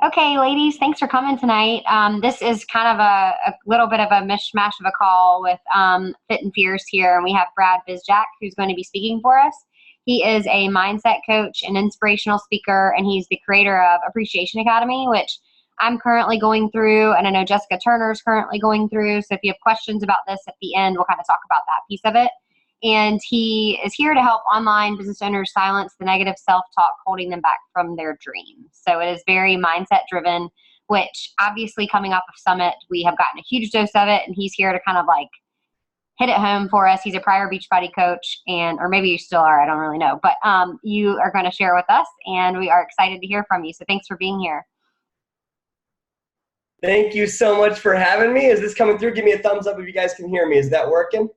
Okay, ladies, thanks for coming tonight. This is kind of a little bit of a mishmash of a call with Fit and Fierce here, and we have Brad Bizjack, who's going to be speaking for us. He is a mindset coach and inspirational speaker, and he's the creator of Appreciation Academy, which I'm currently going through, and I know Jessica Turner's currently going through. So if you have questions about this at the end, we'll kind of talk about that piece of it. And he is here to help online business owners silence the negative self-talk holding them back from their dreams. So it is very mindset driven, which obviously coming off of Summit, we have gotten a huge dose of it, and he's here to kind of like hit it home for us. He's a prior Beachbody coach, or maybe you still are, I don't really know, but you are going to share with us, and we are excited to hear from you. So thanks for being here. Thank you so much for having me. Is this coming through? Give me a thumbs up if you guys can hear me. Is that working?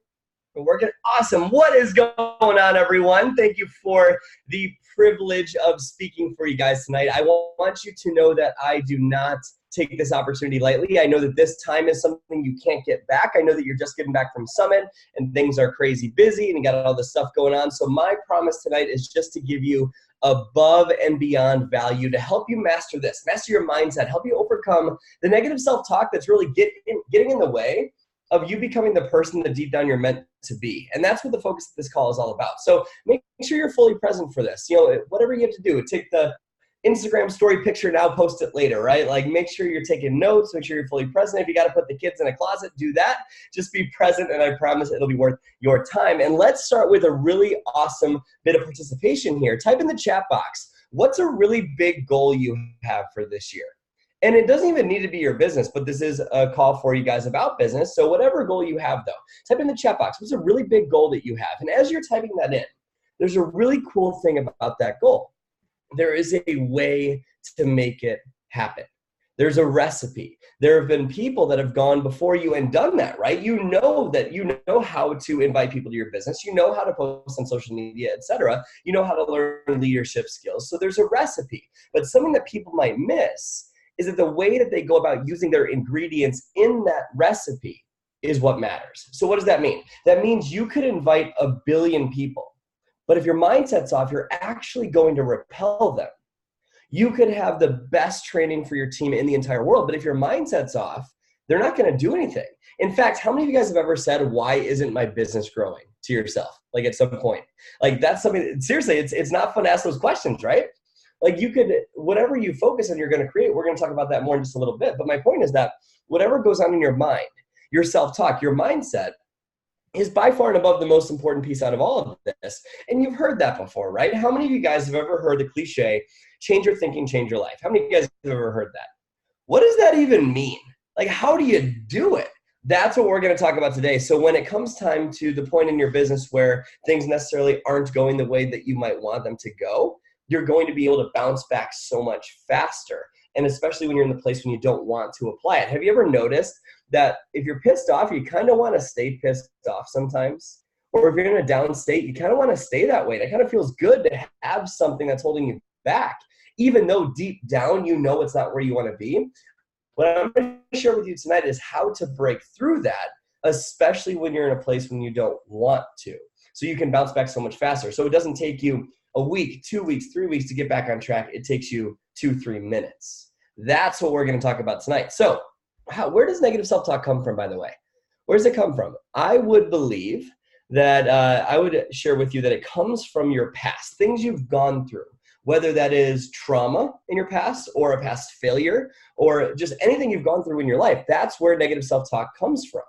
We're working. Awesome. What is going on, everyone? Thank you for the privilege of speaking for you guys tonight. I want you to know that I do not take this opportunity lightly. I know that this time is something you can't get back. I know that you're just getting back from Summit and things are crazy busy and you got all this stuff going on. So my promise tonight is just to give you above and beyond value to help you master this, master your mindset, help you overcome the negative self-talk that's really getting in the way of you becoming the person that deep down you're meant to be. And that's what the focus of this call is all about. So make sure you're fully present for this. You know, whatever you have to do, take the Instagram story picture now, post it later, right? Like make sure you're taking notes, make sure you're fully present. If you got to put the kids in a closet, do that. Just be present and I promise it'll be worth your time. And let's start with a really awesome bit of participation here. Type in the chat box, what's a really big goal you have for this year? And it doesn't even need to be your business, but this is a call for you guys about business. So whatever goal you have though, type in the chat box, what's a really big goal that you have? And as you're typing that in, there's a really cool thing about that goal. There is a way to make it happen. There's a recipe. There have been people that have gone before you and done that, right? You know how to invite people to your business. You know how to post on social media, etc. You know how to learn leadership skills. So there's a recipe. But something that people might miss is that the way that they go about using their ingredients in that recipe is what matters. So what does that mean? That means you could invite 1 billion people. But if your mindset's off, you're actually going to repel them. You could have the best training for your team in the entire world, but if your mindset's off, they're not going to do anything. In fact, how many of you guys have ever said, why isn't my business growing, to yourself? Like at some point. Like that's something, seriously, it's not fun to ask those questions, right? Like you could, whatever you focus on, you're going to create. We're going to talk about that more in just a little bit. But my point is that whatever goes on in your mind, your self-talk, your mindset, is by far and above the most important piece out of all of this. And you've heard that before, right? How many of you guys have ever heard the cliche, change your thinking, change your life? How many of you guys have ever heard that? What does that even mean? Like, how do you do it? That's what we're going to talk about today. So when it comes time to the point in your business where things necessarily aren't going the way that you might want them to go, you're going to be able to bounce back so much faster. And especially when you're in the place when you don't want to apply it. Have you ever noticed that if you're pissed off, you kind of want to stay pissed off sometimes? Or if you're in a down state, you kind of want to stay that way. It kind of feels good to have something that's holding you back, even though deep down you know it's not where you want to be. What I'm going to share with you tonight is how to break through that, especially when you're in a place when you don't want to. So you can bounce back so much faster. So it doesn't take you a week, 2 weeks, 3 weeks to get back on track. It takes you 2-3 minutes. That's what we're going to talk about tonight. So where does negative self-talk come from, by the way? Where does it come from? I would believe that I would share with you that it comes from your past, things you've gone through, whether that is trauma in your past or a past failure or just anything you've gone through in your life. That's where negative self-talk comes from.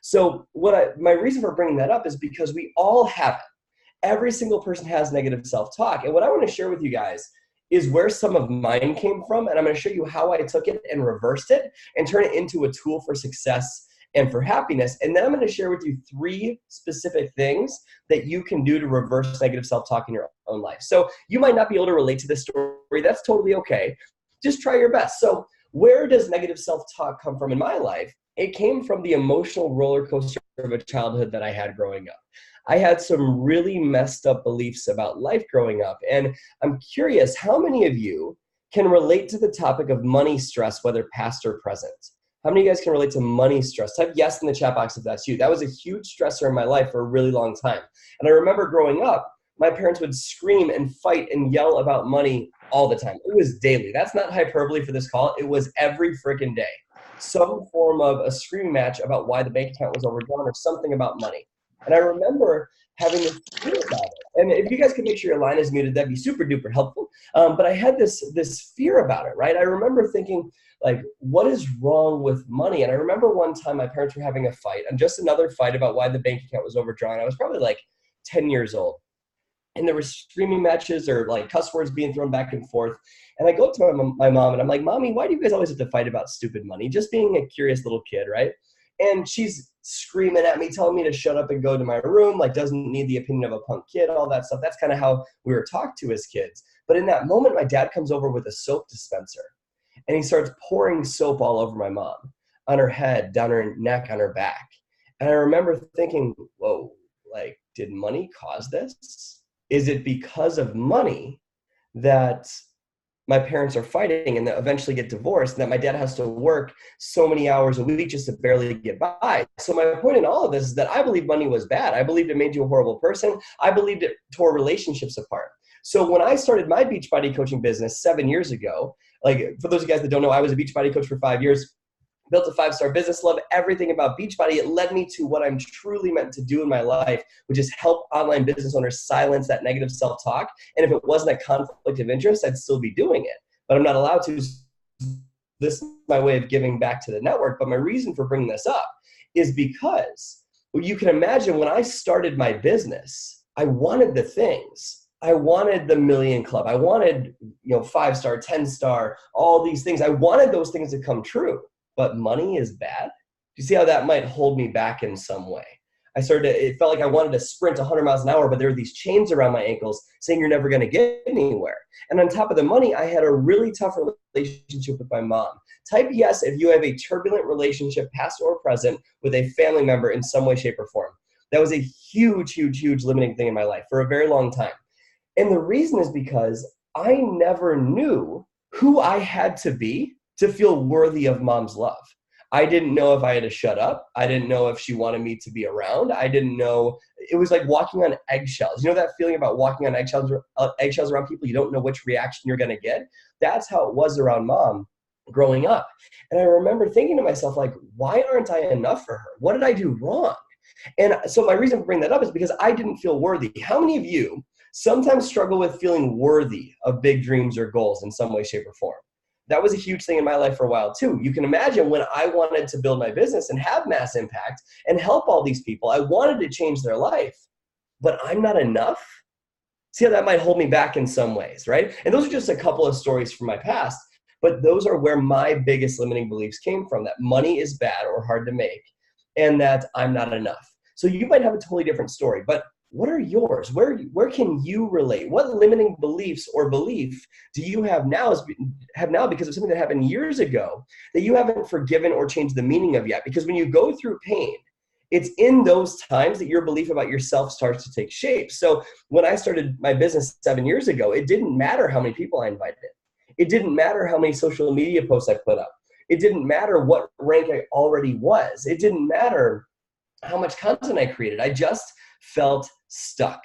So my reason for bringing that up is because we all have it. Every single person has negative self-talk. And what I want to share with you guys is where some of mine came from. And I'm going to show you how I took it and reversed it and turn it into a tool for success and for happiness. And then I'm going to share with you 3 specific things that you can do to reverse negative self-talk in your own life. So you might not be able to relate to this story. That's totally okay. Just try your best. So where does negative self-talk come from in my life? It came from the emotional roller coaster of a childhood that I had growing up. I had some really messed up beliefs about life growing up. And I'm curious, how many of you can relate to the topic of money stress, whether past or present? How many of you guys can relate to money stress? Type yes in the chat box if that's you. That was a huge stressor in my life for a really long time. And I remember growing up, my parents would scream and fight and yell about money all the time. It was daily. That's not hyperbole for this call. It was every freaking day. Some form of a screaming match about why the bank account was overdrawn or something about money. And I remember having this fear about it. And if you guys could make sure your line is muted, that'd be super duper helpful. But I had this fear about it, right? I remember thinking, like, what is wrong with money? And I remember one time my parents were having a fight, and just another fight about why the bank account was overdrawn. I was probably like 10 years old. And there were screaming matches or like cuss words being thrown back and forth. And I go up to my mom and I'm like, Mommy, why do you guys always have to fight about stupid money? Just being a curious little kid, right? And she's screaming at me, telling me to shut up and go to my room, like doesn't need the opinion of a punk kid, all that stuff. That's kind of how we were talked to as kids. But in that moment, my dad comes over with a soap dispenser and he starts pouring soap all over my mom, on her head, down her neck, on her back. And I remember thinking, whoa, like, did money cause this? Is it because of money that my parents are fighting and that eventually get divorced and that my dad has to work so many hours a week just to barely get by? So my point in all of this is that I believe money was bad. I believed it made you a horrible person. I believed it tore relationships apart. So when I started my Beachbody coaching business 7 years ago, like for those of you guys that don't know, I was a Beachbody coach for 5 years. Built a 5-star business, love everything about Beachbody. It led me to what I'm truly meant to do in my life, which is help online business owners silence that negative self-talk. And if it wasn't a conflict of interest, I'd still be doing it. But I'm not allowed to. This is my way of giving back to the network. But my reason for bringing this up is because you can imagine when I started my business, I wanted the things. I wanted the million club. I wanted, 5-star, 10-star, all these things. I wanted those things to come true. But money is bad. Do you see how that might hold me back in some way? It felt like I wanted to sprint 100 miles an hour, but there were these chains around my ankles saying you're never going to get anywhere. And on top of the money, I had a really tough relationship with my mom. Type yes if you have a turbulent relationship, past or present, with a family member in some way, shape, or form. That was a huge, huge, huge limiting thing in my life for a very long time. And the reason is because I never knew who I had to be to feel worthy of mom's love. I didn't know if I had to shut up. I didn't know if she wanted me to be around. I didn't know. It was like walking on eggshells. You know that feeling about walking on eggshells around people? You don't know which reaction you're going to get. That's how it was around mom growing up. And I remember thinking to myself, like, why aren't I enough for her? What did I do wrong? And so my reason for bringing that up is because I didn't feel worthy. How many of you sometimes struggle with feeling worthy of big dreams or goals in some way, shape, or form? That was a huge thing in my life for a while too. You can imagine when I wanted to build my business and have mass impact and help all these people, I wanted to change their life, but I'm not enough. See how that might hold me back in some ways, right? And those are just a couple of stories from my past, but those are where my biggest limiting beliefs came from, that money is bad or hard to make and that I'm not enough. So you might have a totally different story, but what are yours? Where can you relate? What limiting beliefs or belief do you have now because of something that happened years ago that you haven't forgiven or changed the meaning of yet? Because when you go through pain, it's in those times that your belief about yourself starts to take shape. So when I started my business 7 years ago, it didn't matter how many people I invited. It didn't matter how many social media posts I put up. It didn't matter what rank I already was. It didn't matter how much content I created. I just felt stuck.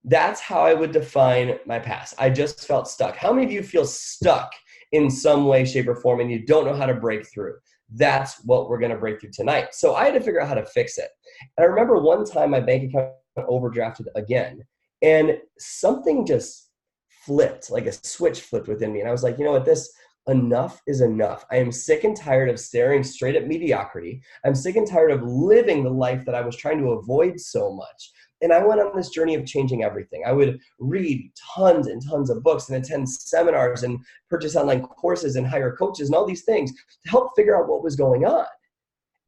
That's how I would define my past. I just felt stuck. How many of you feel stuck in some way, shape, or form and you don't know how to break through? That's what we're going to break through tonight. So I had to figure out how to fix it. And I remember one time my bank account overdrafted again and something just flipped, like a switch flipped within me. And I was like, you know what, enough is enough. I am sick and tired of staring straight at mediocrity. I'm sick and tired of living the life that I was trying to avoid so much. And I went on this journey of changing everything. I would read tons and tons of books and attend seminars and purchase online courses and hire coaches and all these things to help figure out what was going on.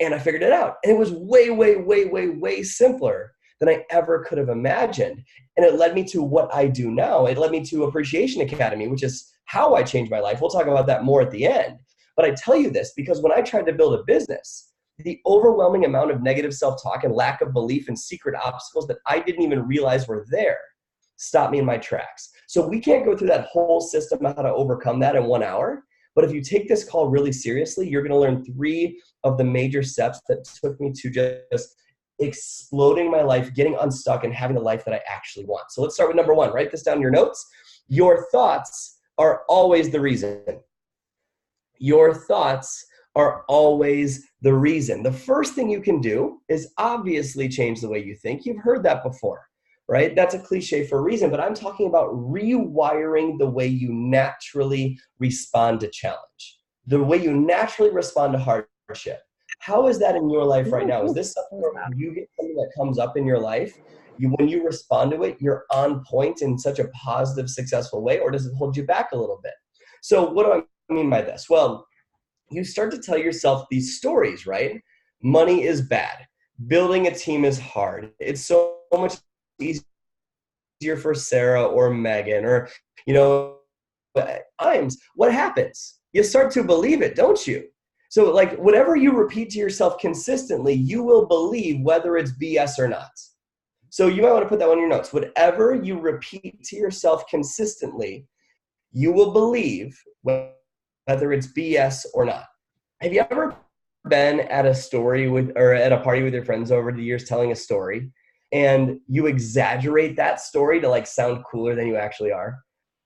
And I figured it out. And it was way, way, way, way, way simpler than I ever could have imagined. And it led me to what I do now. It led me to Appreciation Academy, which is how I changed my life. We'll talk about that more at the end. But I tell you this because when I tried to build a business, the overwhelming amount of negative self-talk and lack of belief and secret obstacles that I didn't even realize were there stopped me in my tracks. So we can't go through that whole system of how to overcome that in 1 hour. But if you take this call really seriously, you're going to learn 3 of the major steps that took me to just exploding my life, getting unstuck, and having the life that I actually want. So let's start with number 1. Write this down in your notes. Your thoughts are always the reason. Your thoughts are always the reason. The first thing you can do is obviously change the way you think. You've heard that before, right? That's a cliche for a reason, but I'm talking about rewiring the way you naturally respond to challenge, the way you naturally respond to hardship. How is that in your life right now? Is this something where when you get something that comes up in your life, when you respond to it, you're on point in such a positive, successful way, or does it hold you back a little bit? So what do I mean by this? Well, you start to tell yourself these stories, right? Money is bad. Building a team is hard. It's so much easier for Sarah or Megan or, times. What happens? You start to believe it, don't you? So like whatever you repeat to yourself consistently, you will believe whether it's BS or not. So you might want to put that on your notes. Whatever you repeat to yourself consistently, you will believe whether it's BS or not. Have you ever been at a story or at a party with your friends over the years telling a story and you exaggerate that story to like sound cooler than you actually are?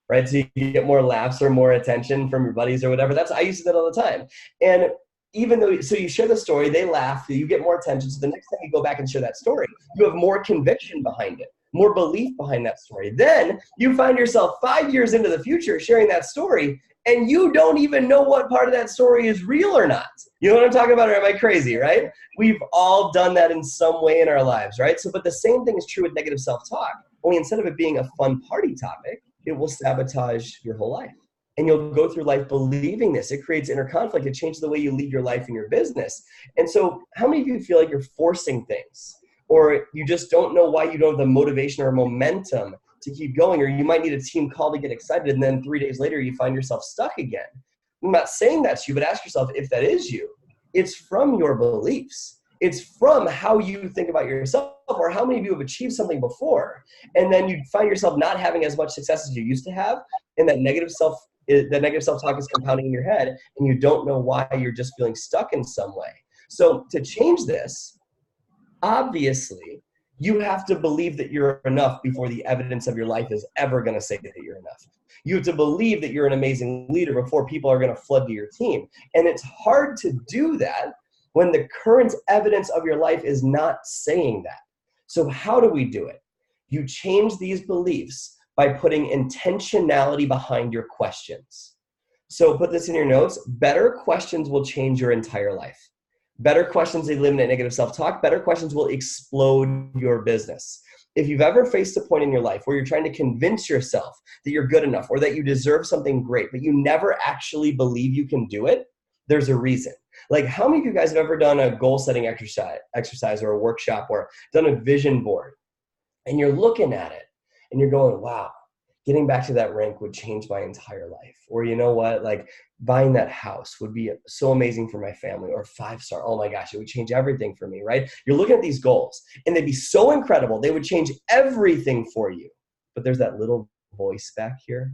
Right? So you get more laughs or more attention from your buddies or whatever. I used to do that all the time. And even though, so you share the story, they laugh, you get more attention. So the next time you go back and share that story, you have more conviction behind it, more belief behind that story. Then you find yourself 5 years into the future sharing that story and you don't even know what part of that story is real or not. You know what I'm talking about, or am I crazy, right? We've all done that in some way in our lives, right? So, but the same thing is true with negative self-talk. Only instead of it being a fun party topic, it will sabotage your whole life. And you'll go through life believing this. It creates inner conflict. It changes the way you lead your life and your business. And so how many of you feel like you're forcing things, or you just don't know why you don't have the motivation or momentum to keep going, or you might need a team call to get excited, and then 3 days later you find yourself stuck again? I'm not saying that's you, but ask yourself if that is you. It's from your beliefs. It's from how you think about yourself, or how many of you have achieved something before, and then you find yourself not having as much success as you used to have, and that negative self-talk is compounding in your head, and you don't know why. You're just feeling stuck in some way. So to change this, obviously, you have to believe that you're enough before the evidence of your life is ever going to say that you're enough. You have to believe that you're an amazing leader before people are going to flood to your team. And it's hard to do that when the current evidence of your life is not saying that. So how do we do it? You change these beliefs by putting intentionality behind your questions. So put this in your notes. Better questions will change your entire life. Better questions eliminate negative self-talk. Better questions will explode your business. If you've ever faced a point in your life where you're trying to convince yourself that you're good enough or that you deserve something great, but you never actually believe you can do it, there's a reason. Like, how many of you guys have ever done a goal-setting exercise or a workshop or done a vision board, and you're looking at it and you're going, wow, getting back to that rank would change my entire life. Or you know what, like buying that house would be so amazing for my family, or 5-star, oh my gosh, it would change everything for me, right? You're looking at these goals and they'd be so incredible. They would change everything for you. But there's that little voice back here,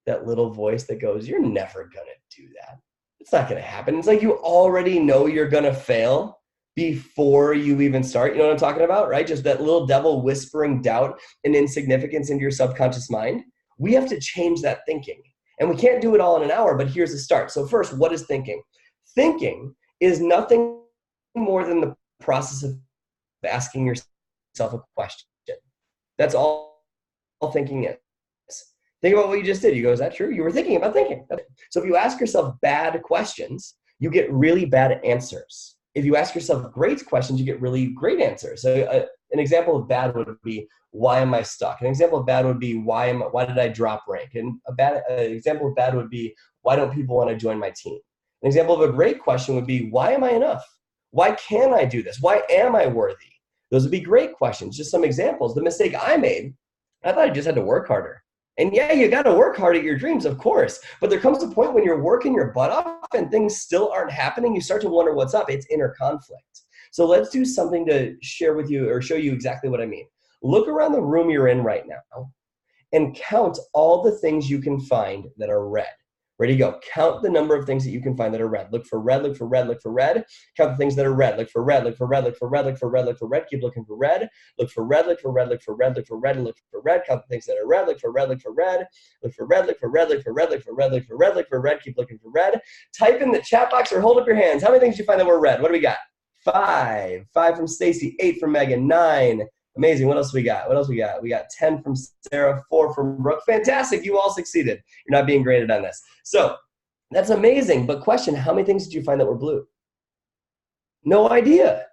that little voice that goes, you're never gonna do that. It's not gonna happen. It's like you already know you're gonna fail before you even start. You know what I'm talking about, right? Just that little devil whispering doubt and insignificance into your subconscious mind. We have to change that thinking. And we can't do it all in an hour, but here's the start. So first, what is thinking? Thinking is nothing more than the process of asking yourself a question. That's all thinking is. Think about what you just did. You go, is that true? You were thinking about thinking. So if you ask yourself bad questions, you get really bad answers. If you ask yourself great questions, you get really great answers. So an example of bad would be, why am I stuck? An example of bad would be, why did I drop rank? And an example of bad would be, why don't people want to join my team? An example of a great question would be, why am I enough? Why can I do this? Why am I worthy? Those would be great questions. Just some examples. The mistake I made, I thought I just had to work harder. And yeah, you got to work hard at your dreams, of course. But there comes a point when you're working your butt off and things still aren't happening. You start to wonder what's up. It's inner conflict. So let's do something to share with you or show you exactly what I mean. Look around the room you're in right now and count all the things you can find that are red. Ready to go. Count the number of things that you can find that are red. Look for red, look for red, look for red. Count the things that are red. Look for red, look for red, look for red, look for red, look for red. Keep looking for red. Look for red, look for red, look for red, look for red, and look for red. Count the things that are red. Look for red, look for red. Look for red, look for red, look for red, look for red, look for red, look for red. Keep looking for red. Type in the chat box or hold up your hands. How many things did you find that were red? What do we got? 5. 5 from Stacy. 8 from Megan. 9. Amazing. What else we got? What else we got? We got 10 from Sarah. 4 from Brooke. Fantastic. You all succeeded. You're not being graded on this. So that's amazing. But question, how many things did you find that were blue? No idea.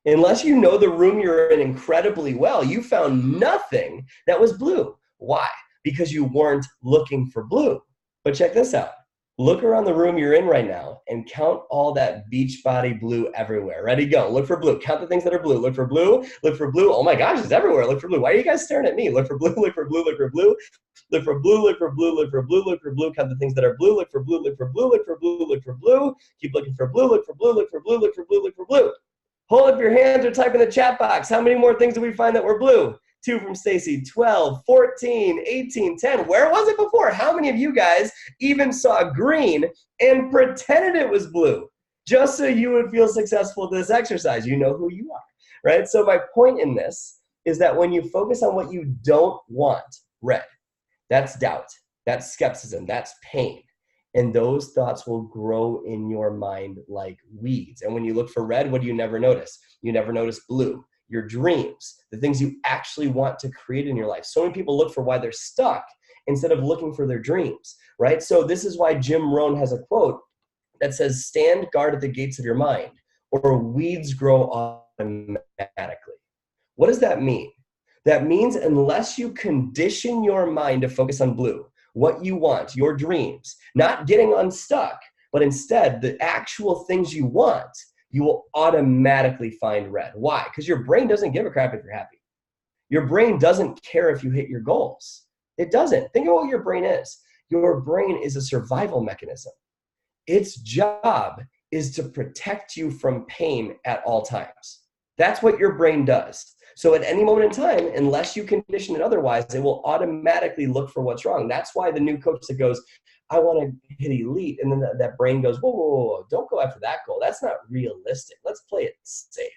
Unless you know the room you're in incredibly well, you found nothing that was blue. Why? Because you weren't looking for blue. But check this out. Look around the room you're in right now and count all that beach body blue everywhere. Ready, go. Look for blue. Count the things that are blue. Look for blue. Look for blue. Oh my gosh, it's everywhere. Look for blue. Why are you guys staring at me? Look for blue. Look for blue. Look for blue. Look for blue. Look for blue. Look for blue. Look for blue. Count the things that are blue. Look for blue. Look for blue. Look for blue. Look for blue. Keep looking for blue. Look for blue. Look for blue. Look for blue. Look for blue. Hold up your hands or type in the chat box. How many more things did we find that were blue? 2 from Stacy, 12, 14, 18, 10. Where was it before? How many of you guys even saw green and pretended it was blue just so you would feel successful at this exercise? You know who you are, right? So my point in this is that when you focus on what you don't want, red, that's doubt, that's skepticism, that's pain. And those thoughts will grow in your mind like weeds. And when you look for red, what do you never notice? You never notice blue. Your dreams, the things you actually want to create in your life. So many people look for why they're stuck instead of looking for their dreams, right? So this is why Jim Rohn has a quote that says, stand guard at the gates of your mind, or weeds grow automatically. What does that mean? That means unless you condition your mind to focus on blue, what you want, your dreams, not getting unstuck, but instead the actual things you want, you will automatically find red. Why? Because your brain doesn't give a crap if you're happy. Your brain doesn't care if you hit your goals. It doesn't. Think about what your brain is. Your brain is a survival mechanism. Its job is to protect you from pain at all times. That's what your brain does. So at any moment in time, unless you condition it otherwise, it will automatically look for what's wrong. That's why the new coach that goes, I want to hit elite, and then that brain goes, whoa, whoa, whoa, don't go after that goal. That's not realistic. Let's play it safe,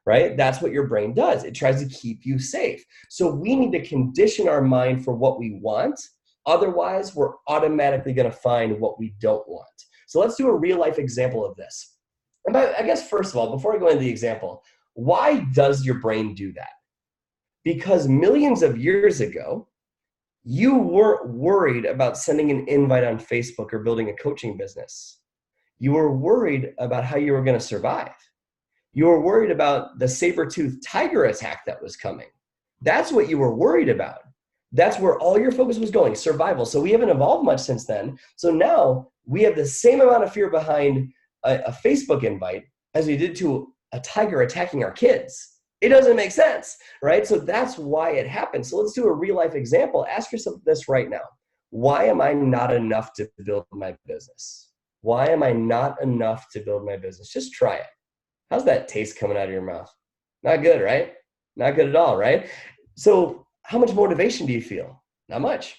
right? That's what your brain does. It tries to keep you safe. So we need to condition our mind for what we want. Otherwise, we're automatically going to find what we don't want. So let's do a real life example of this. And I guess, first of all, before I go into the example, why does your brain do that? Because millions of years ago, you weren't worried about sending an invite on Facebook or building a coaching business. You were worried about how you were going to survive. You were worried about the saber-toothed tiger attack that was coming. That's what you were worried about. That's where all your focus was going, survival. So we haven't evolved much since then. So now we have the same amount of fear behind a Facebook invite as we did to a tiger attacking our kids. It doesn't make sense, right? So that's why it happens. So let's do a real life example. Ask yourself this right now. Why am I not enough to build my business? Why am I not enough to build my business? Just try it. How's that taste coming out of your mouth? Not good, right? Not good at all, right? So how much motivation do you feel? Not much.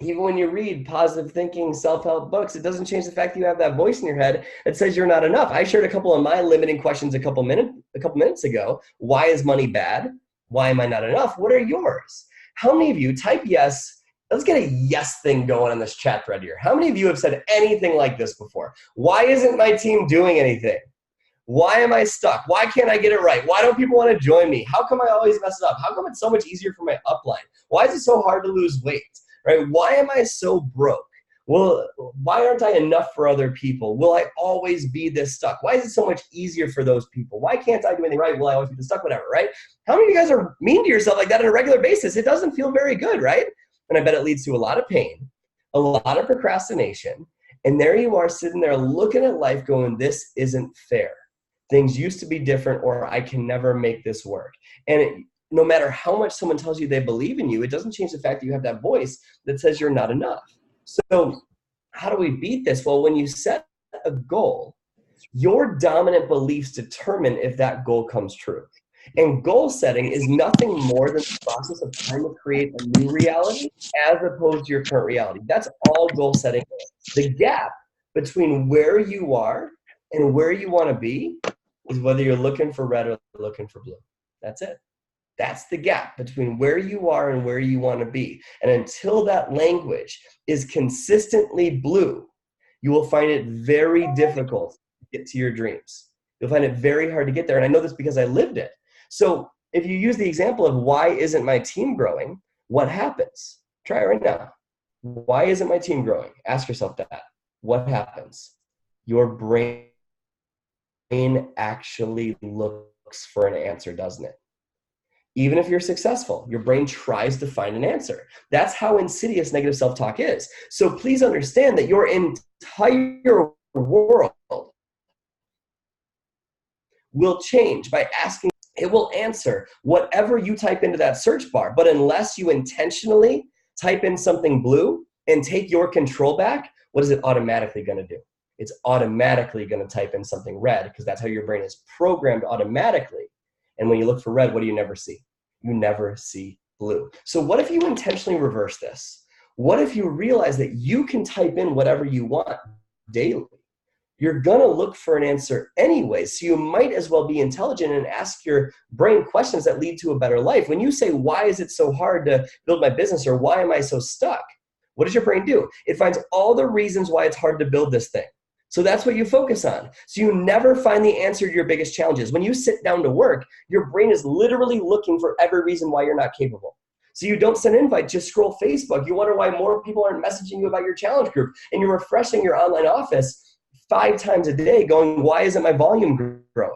Even when you read positive thinking, self-help books, it doesn't change the fact that you have that voice in your head that says you're not enough. I shared a couple of my limiting questions a couple minutes ago. Why is money bad? Why am I not enough? What are yours? How many of you type yes? Let's get a yes thing going on this chat thread here. How many of you have said anything like this before? Why isn't my team doing anything? Why am I stuck? Why can't I get it right? Why don't people want to join me? How come I always mess it up? How come it's so much easier for my upline? Why is it so hard to lose weight? Right? Why am I so broke? Well, why aren't I enough for other people? Will I always be this stuck? Why is it so much easier for those people? Why can't I do anything right? Will I always be this stuck? Whatever, right? How many of you guys are mean to yourself like that on a regular basis? It doesn't feel very good, right? And I bet it leads to a lot of pain, a lot of procrastination. And there you are sitting there looking at life going, this isn't fair. Things used to be different, or I can never make this work. And no matter how much someone tells you they believe in you, it doesn't change the fact that you have that voice that says you're not enough. So how do we beat this? Well, when you set a goal, your dominant beliefs determine if that goal comes true. And goal setting is nothing more than the process of trying to create a new reality as opposed to your current reality. That's all goal setting is. The gap between where you are and where you want to be is whether you're looking for red or looking for blue. That's it. That's the gap between where you are and where you want to be. And until that language is consistently blue, you will find it very difficult to get to your dreams. You'll find it very hard to get there. And I know this because I lived it. So if you use the example of why isn't my team growing, what happens? Try it right now. Why isn't my team growing? Ask yourself that. What happens? Your brain actually looks for an answer, doesn't it? Even if you're successful, your brain tries to find an answer. That's how insidious negative self-talk is. So please understand that your entire world will change by asking. It will answer whatever you type into that search bar. But unless you intentionally type in something blue and take your control back, what is it automatically going to do? It's automatically going to type in something red, because that's how your brain is programmed automatically. And when you look for red, what do you never see? You never see blue. So what if you intentionally reverse this? What if you realize that you can type in whatever you want daily? You're going to look for an answer anyway. So you might as well be intelligent and ask your brain questions that lead to a better life. When you say, why is it so hard to build my business, or why am I so stuck? What does your brain do? It finds all the reasons why it's hard to build this thing. So that's what you focus on. So you never find the answer to your biggest challenges. When you sit down to work, your brain is literally looking for every reason why you're not capable. So you don't send invites, just scroll Facebook. You wonder why more people aren't messaging you about your challenge group, and you're refreshing your online office 5 times a day going, why isn't my volume growing,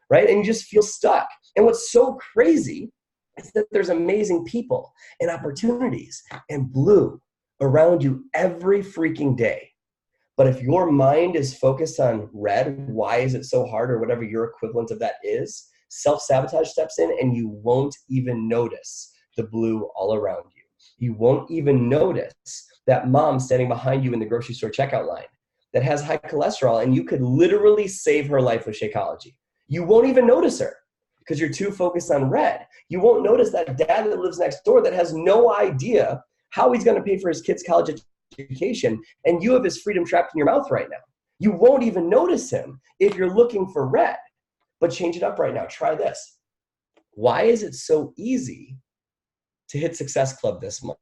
right? And you just feel stuck. And what's so crazy is that there's amazing people and opportunities and blue around you every freaking day. But if your mind is focused on red, why is it so hard, or whatever your equivalent of that is, self-sabotage steps in, and you won't even notice the blue all around you. You won't even notice that mom standing behind you in the grocery store checkout line that has high cholesterol, and you could literally save her life with Shakeology. You won't even notice her because you're too focused on red. You won't notice that dad that lives next door that has no idea how he's going to pay for his kid's college education, and you have his freedom trapped in your mouth right now. You won't even notice him if you're looking for red. But change it up right now. Try this. Why is it so easy to hit Success Club this month?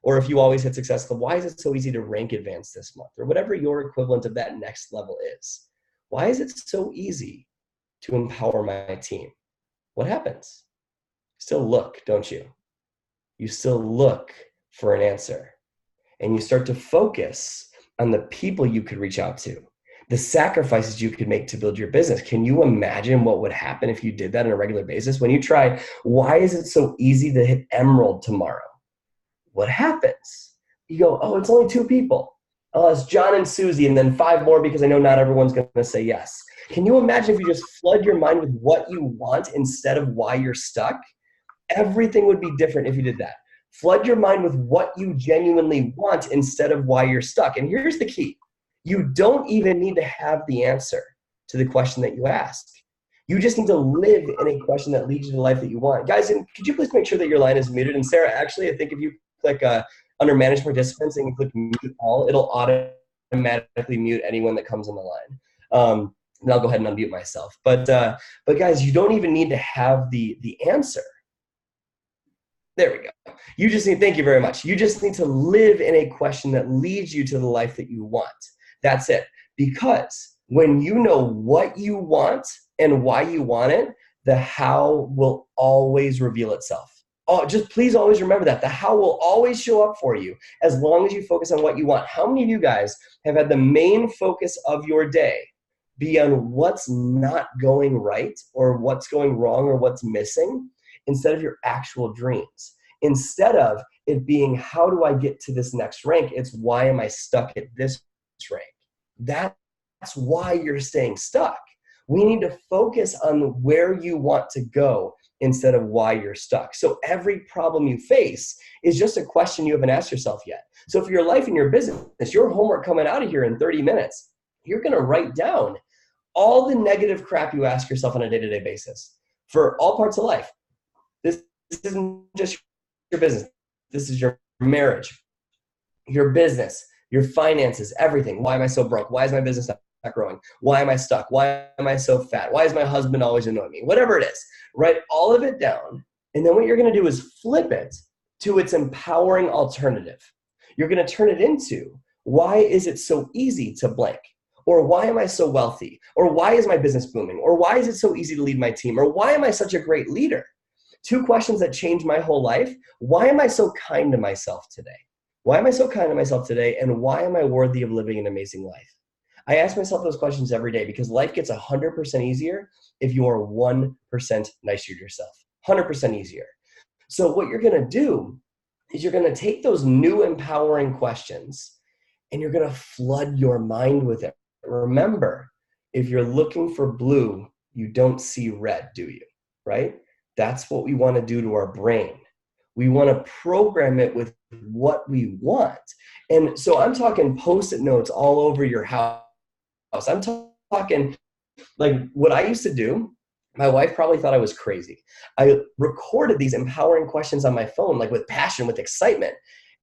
Or if you always hit Success Club, why is it so easy to rank advance this month? Or whatever your equivalent of that next level is. Why is it so easy to empower my team? What happens? Still look, don't you? You still look for an answer. And you start to focus on the people you could reach out to, the sacrifices you could make to build your business. Can you imagine what would happen if you did that on a regular basis? When you try, why is it so easy to hit Emerald tomorrow? What happens? You go, oh, it's only 2 people. Oh, it's John and Susie, and then 5 more because I know not everyone's going to say yes. Can you imagine if you just flood your mind with what you want instead of why you're stuck? Everything would be different if you did that. Flood your mind with what you genuinely want instead of why you're stuck. And here's the key. You don't even need to have the answer to the question that you ask. You just need to live in a question that leads you to the life that you want. Guys, and could you please make sure that your line is muted? And Sarah, actually, I think if you click under Manage Participants and you click Mute All, it'll automatically mute anyone that comes on the line. And I'll go ahead and unmute myself. But guys, you don't even need to have the answer. There we go. You just need, thank you very much. You just need to live in a question that leads you to the life that you want. That's it. Because when you know what you want and why you want it, the how will always reveal itself. Oh, just please always remember that. The how will always show up for you as long as you focus on what you want. How many of you guys have had the main focus of your day be on what's not going right or what's going wrong or what's missing instead of your actual dreams? Instead of it being, how do I get to this next rank? It's, why am I stuck at this rank? That's why you're staying stuck. We need to focus on where you want to go instead of why you're stuck. So every problem you face is just a question you haven't asked yourself yet. So for your life and your business, your homework coming out of here in 30 minutes, you're going to write down all the negative crap you ask yourself on a day-to-day basis. for all parts of life. This isn't just your business. This is your marriage, your business, your finances, everything. Why am I so broke? Why is my business not growing? Why am I stuck? Why am I so fat? Why is my husband always annoying me? Whatever it is, write all of it down. And then what you're going to do is flip it to its empowering alternative. You're going to turn it into, why is it so easy to blank? Or why am I so wealthy? Or why is my business booming? Or why is it so easy to lead my team? Or why am I such a great leader? 2 questions that changed my whole life. Why am I so kind to myself today? Why am I so kind to myself today? And why am I worthy of living an amazing life? I ask myself those questions every day because life gets 100% easier if you are 1% nicer to yourself. 100% easier. So what you're going to do is you're going to take those new empowering questions and you're going to flood your mind with it. Remember, if you're looking for blue, you don't see red, do you? Right? That's what we want to do to our brain. We want to program it with what we want. And so I'm talking Post-it notes all over your house. I'm talking like what I used to do. My wife probably thought I was crazy. I recorded these empowering questions on my phone, like with passion, with excitement.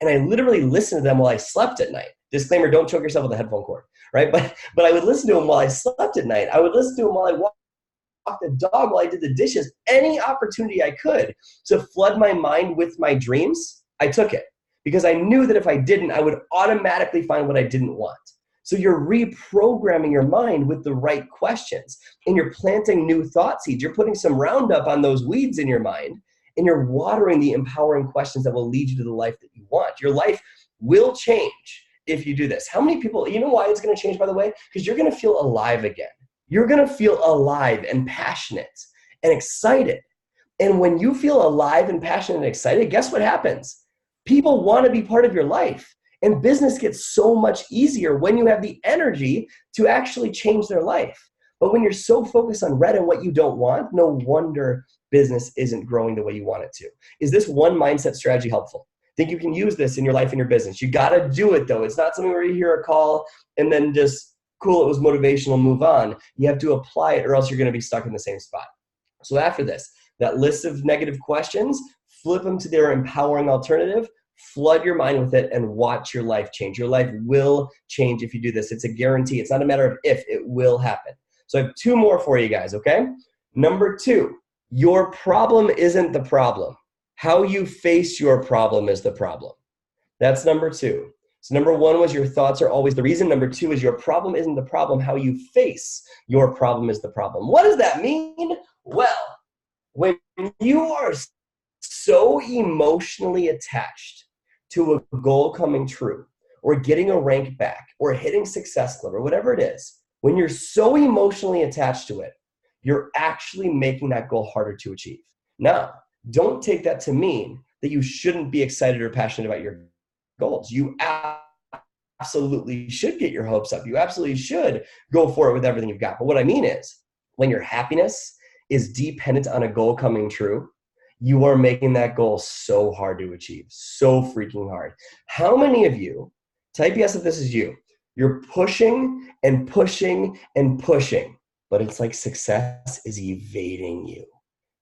And I literally listened to them while I slept at night. Disclaimer, don't choke yourself with a headphone cord, right? But I would listen to them while I slept at night. I would listen to them while I walked the dog, while I did the dishes. Any opportunity I could to flood my mind with my dreams, I took it. Because I knew that if I didn't, I would automatically find what I didn't want. So you're reprogramming your mind with the right questions, and you're planting new thought seeds. You're putting some Roundup on those weeds in your mind, and you're watering the empowering questions that will lead you to the life that you want. Your life will change if you do this. How many people, you know why it's going to change, by the way? Because you're going to feel alive again. You're going to feel alive and passionate and excited. And when you feel alive and passionate and excited, guess what happens? People want to be part of your life. And business gets so much easier when you have the energy to actually change their life. But when you're so focused on red and what you don't want, no wonder business isn't growing the way you want it to. Is this one mindset strategy helpful? Think you can use this in your life and your business. You got to do it though. It's not something where you hear a call and then just, cool, it was motivational, move on. You have to apply it or else you're going to be stuck in the same spot. So after this, that list of negative questions, flip them to their empowering alternative. Flood your mind with it and watch your life change. Your life will change if you do this. It's a guarantee. It's not a matter of if, it will happen. So I have 2 more for you guys, okay? Number 2, your problem isn't the problem. How you face your problem is the problem. That's number 2. So number 1 was your thoughts are always the reason. Number 2 is your problem isn't the problem. How you face your problem is the problem. What does that mean? Well, when you are so emotionally attached to a goal coming true or getting a rank back or hitting Success Club or whatever it is, when you're so emotionally attached to it, you're actually making that goal harder to achieve. Now, don't take that to mean that you shouldn't be excited or passionate about your goals. You absolutely should get your hopes up. You absolutely should go for it with everything you've got. But what I mean is, when your happiness is dependent on a goal coming true, you are making that goal so hard to achieve, so freaking hard. How many of you, type yes if this is you, you're pushing and pushing and pushing, but it's like success is evading you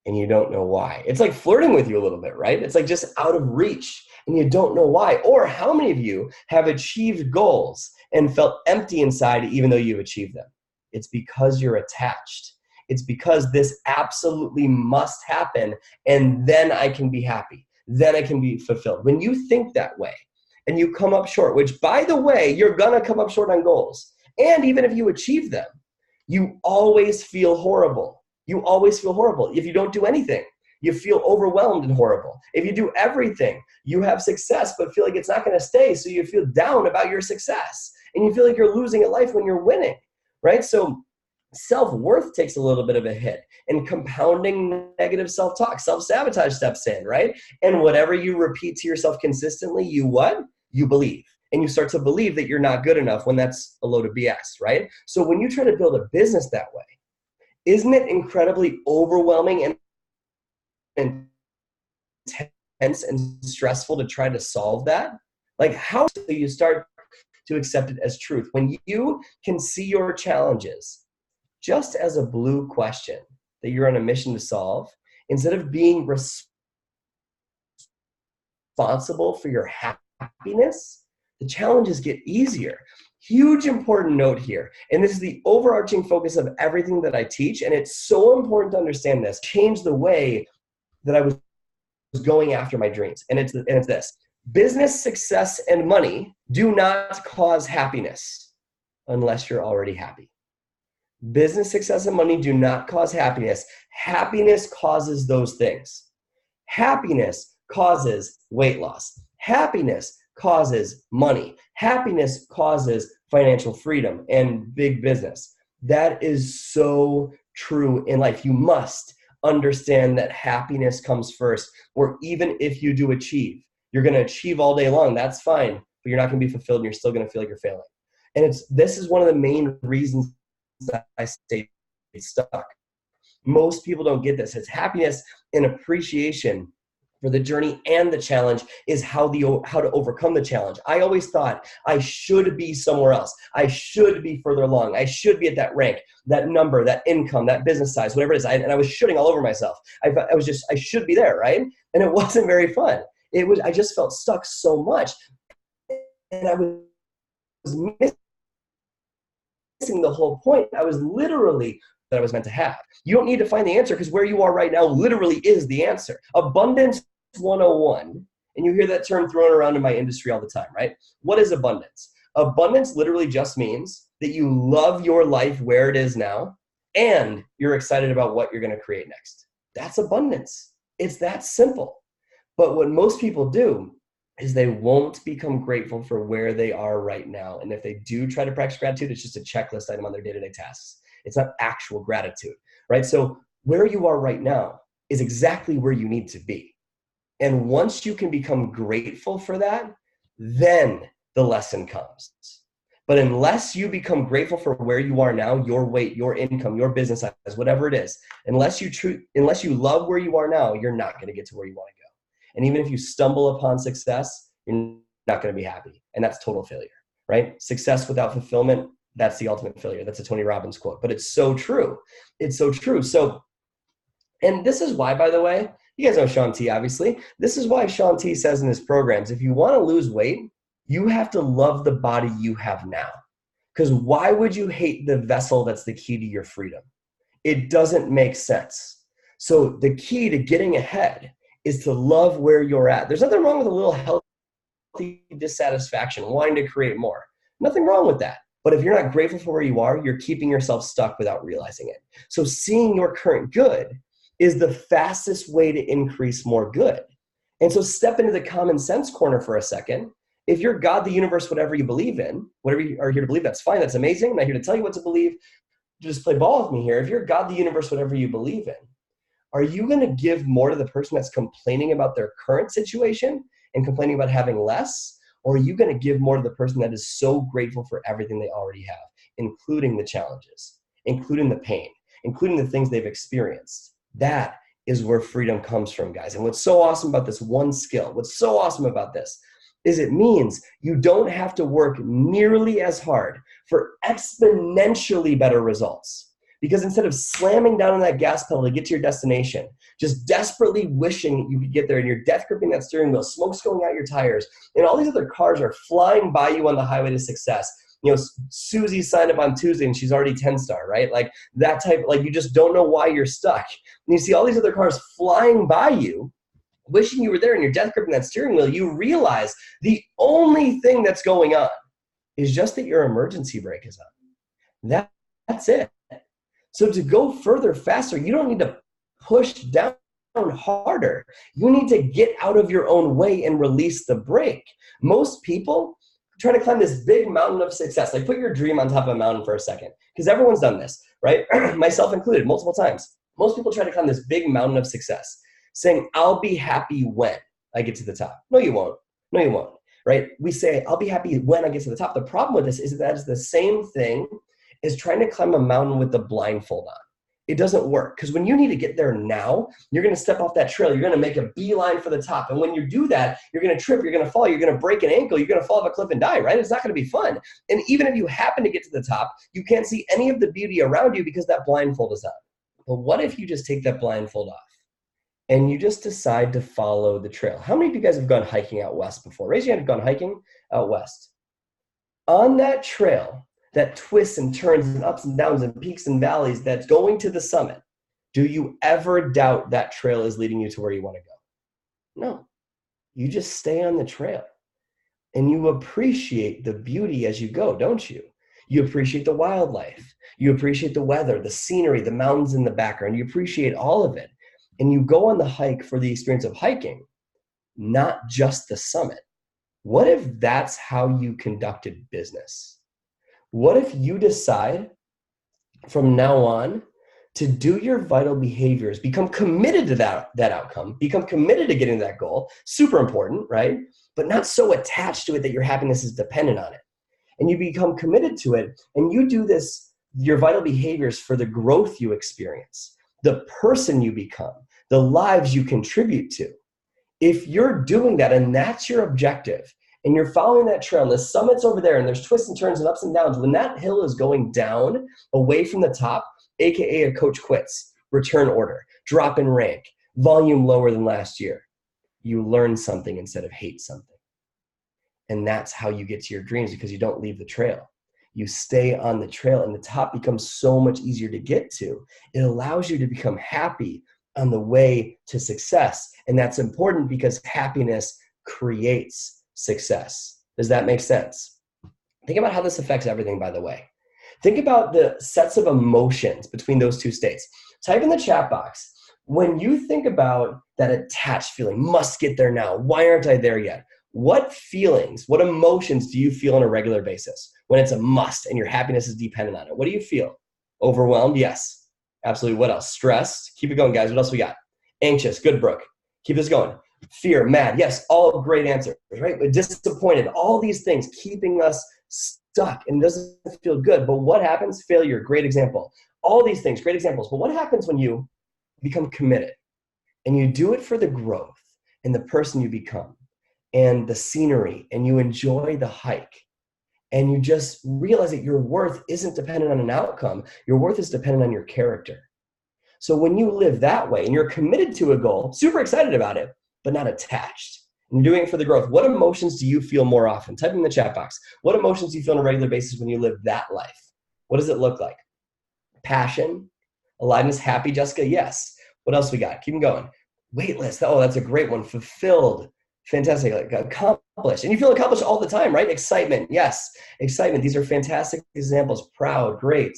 and you don't know why. It's like flirting with you a little bit, right? It's like just out of reach and you don't know why. Or how many of you have achieved goals and felt empty inside even though you've achieved them? It's because you're attached. It's because this absolutely must happen, and then I can be happy. Then I can be fulfilled. When you think that way and you come up short, which by the way, you're gonna come up short on goals. And even if you achieve them, you always feel horrible. You always feel horrible. If you don't do anything, you feel overwhelmed and horrible. If you do everything, you have success, but feel like it's not gonna stay. So you feel down about your success and you feel like you're losing at life when you're winning, right? So self-worth takes a little bit of a hit, and compounding negative self-talk, self-sabotage steps in, right? And whatever you repeat to yourself consistently, you what? You believe. And you start to believe that you're not good enough when that's a load of BS, right? So when you try to build a business that way, isn't it incredibly overwhelming and intense and stressful to try to solve that? Like, how do you start to accept it as truth? When you can see your challenges just as a blue question, that you're on a mission to solve, instead of being responsible for your happiness, the challenges get easier. Huge important note here, and this is the overarching focus of everything that I teach, and it's so important to understand this. Change the way that I was going after my dreams, and it's this. Business success and money do not cause happiness unless you're already happy. Business success and money do not cause happiness. Happiness causes those things. Happiness causes weight loss. Happiness causes money. Happiness causes financial freedom and big business. That is so true in life. You must understand that happiness comes first, or even if you do achieve, you're going to achieve all day long. That's fine, but you're not going to be fulfilled and you're still going to feel like you're failing. And this is one of the main reasons that I stay stuck. Most people don't get this. It's happiness and appreciation for the journey and the challenge is how to overcome the challenge. I always thought I should be somewhere else. I should be further along. I should be at that rank, that number, that income, that business size, whatever it is. And I was shooting all over myself. I should be there, right? And it wasn't very fun. I just felt stuck so much. And I was missing the whole point. I was literally that I was meant to have. You don't need to find the answer because where you are right now literally is the answer. Abundance 101, and you hear that term thrown around in my industry all the time, right? What is abundance? Abundance literally just means that you love your life where it is now and you're excited about what you're going to create next. That's abundance. It's that simple. But what most people do is they won't become grateful for where they are right now. And if they do try to practice gratitude, it's just a checklist item on their day-to-day tasks. It's not actual gratitude, right? So where you are right now is exactly where you need to be. And once you can become grateful for that, then the lesson comes. But unless you become grateful for where you are now, your weight, your income, your business size, whatever it is, unless you love where you are now, you're not going to get to where you want to go. And even if you stumble upon success, you're not going to be happy. And that's total failure, right? Success without fulfillment, that's the ultimate failure. That's a Tony Robbins quote, but it's so true. It's so true. So, and this is why, by the way, you guys know Shaun T, obviously. This is why Shaun T says in his programs, if you want to lose weight, you have to love the body you have now. Because why would you hate the vessel that's the key to your freedom? It doesn't make sense. So the key to getting ahead is to love where you're at. There's nothing wrong with a little healthy dissatisfaction, wanting to create more. Nothing wrong with that. But if you're not grateful for where you are, you're keeping yourself stuck without realizing it. So seeing your current good is the fastest way to increase more good. And so step into the common sense corner for a second. If you're God, the universe, whatever you believe in, whatever you are here to believe, that's fine. That's amazing. I'm not here to tell you what to believe. Just play ball with me here. If you're God, the universe, whatever you believe in, are you going to give more to the person that's complaining about their current situation and complaining about having less? Or are you going to give more to the person that is so grateful for everything they already have, including the challenges, including the pain, including the things they've experienced? That is where freedom comes from, guys. And what's so awesome about this one skill, what's so awesome about this is it means you don't have to work nearly as hard for exponentially better results. Because instead of slamming down on that gas pedal to get to your destination, just desperately wishing you could get there and you're death gripping that steering wheel, smoke's going out your tires, and all these other cars are flying by you on the highway to success. You know, Susie signed up on Tuesday and she's already 10-star, right? Like that type, like you just don't know why you're stuck. And you see all these other cars flying by you, wishing you were there and you're death gripping that steering wheel. You realize the only thing that's going on is just that your emergency brake is on. That's it. So to go further, faster, you don't need to push down harder. You need to get out of your own way and release the brake. Most people try to climb this big mountain of success. Like put your dream on top of a mountain for a second, because everyone's done this, right? Myself included, multiple times. Most people try to climb this big mountain of success, saying, I'll be happy when I get to the top. No, you won't. No, you won't, right? We say, I'll be happy when I get to the top. The problem with this is that it's the same thing as trying to climb a mountain with the blindfold on. It doesn't work, because when you need to get there now, you're going to step off that trail. You're going to make a beeline for the top. And when you do that, you're going to trip, you're going to fall, you're going to break an ankle, you're going to fall off a cliff and die, right? It's not going to be fun. And even if you happen to get to the top, you can't see any of the beauty around you because that blindfold is on. But what if you just take that blindfold off and you just decide to follow the trail? How many of you guys have gone hiking out west before? Raise your hand if you've gone hiking out west. On that trail that twists and turns and ups and downs and peaks and valleys that's going to the summit, do you ever doubt that trail is leading you to where you want to go? No. You just stay on the trail and you appreciate the beauty as you go, don't you? You appreciate the wildlife. You appreciate the weather, the scenery, the mountains in the background. You appreciate all of it. And you go on the hike for the experience of hiking, not just the summit. What if that's how you conducted business? What if you decide from now on to do your vital behaviors, become committed to that outcome, become committed to getting that goal, super important, right? But not so attached to it that your happiness is dependent on it. And you become committed to it, and you do this, your vital behaviors, for the growth you experience, the person you become, the lives you contribute to. If you're doing that and that's your objective, and you're following that trail, and the summit's over there, and there's twists and turns and ups and downs, when that hill is going down away from the top, AKA a coach quits, return order, drop in rank, volume lower than last year, you learn something instead of hate something. And that's how you get to your dreams, because you don't leave the trail. You stay on the trail, and the top becomes so much easier to get to. It allows you to become happy on the way to success. And that's important because happiness creates success. Does that make sense? Think about how this affects everything, by the way. Think about the sets of emotions between those two states. Type in the chat box, when you think about that attached feeling, must get there now, why aren't I there yet? What feelings, what emotions do you feel on a regular basis when it's a must and your happiness is dependent on it? What do you feel? Overwhelmed? Yes. Absolutely. What else? Stressed? Keep it going, guys. What else we got? Anxious? Good, Brooke. Keep this going. Fear? Mad? Yes. All great answers, right? Disappointed? All these things keeping us stuck and doesn't feel good. But what happens? Failure? Great example. All these things, great examples. But what happens when you become committed and you do it for the growth and the person you become and the scenery, and you enjoy the hike, and you just realize that your worth isn't dependent on an outcome. Your worth is dependent on your character. So when you live that way and you're committed to a goal, super excited about it, but not attached, and doing it for the growth, what emotions do you feel more often? Type in the chat box. What emotions do you feel on a regular basis when you live that life? What does it look like? Passion, aliveness, happy, Jessica? Yes. What else we got? Keep going. Weightless. Oh, that's a great one. Fulfilled. Fantastic. Like accomplished. And you feel accomplished all the time, right? Excitement. Yes. Excitement. These are fantastic examples. Proud. Great.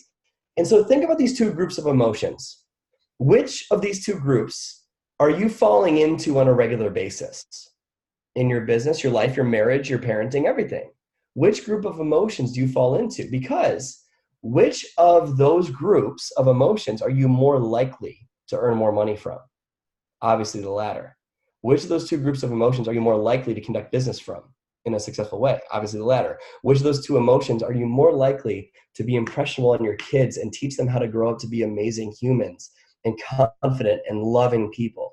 And so think about these two groups of emotions. Which of these two groups are you falling into on a regular basis? In your business, your life, your marriage, your parenting, everything. Which group of emotions do you fall into? Because which of those groups of emotions are you more likely to earn more money from? Obviously the latter. Which of those two groups of emotions are you more likely to conduct business from in a successful way? Obviously the latter. Which of those two emotions are you more likely to be impressionable on your kids and teach them how to grow up to be amazing humans and confident and loving people?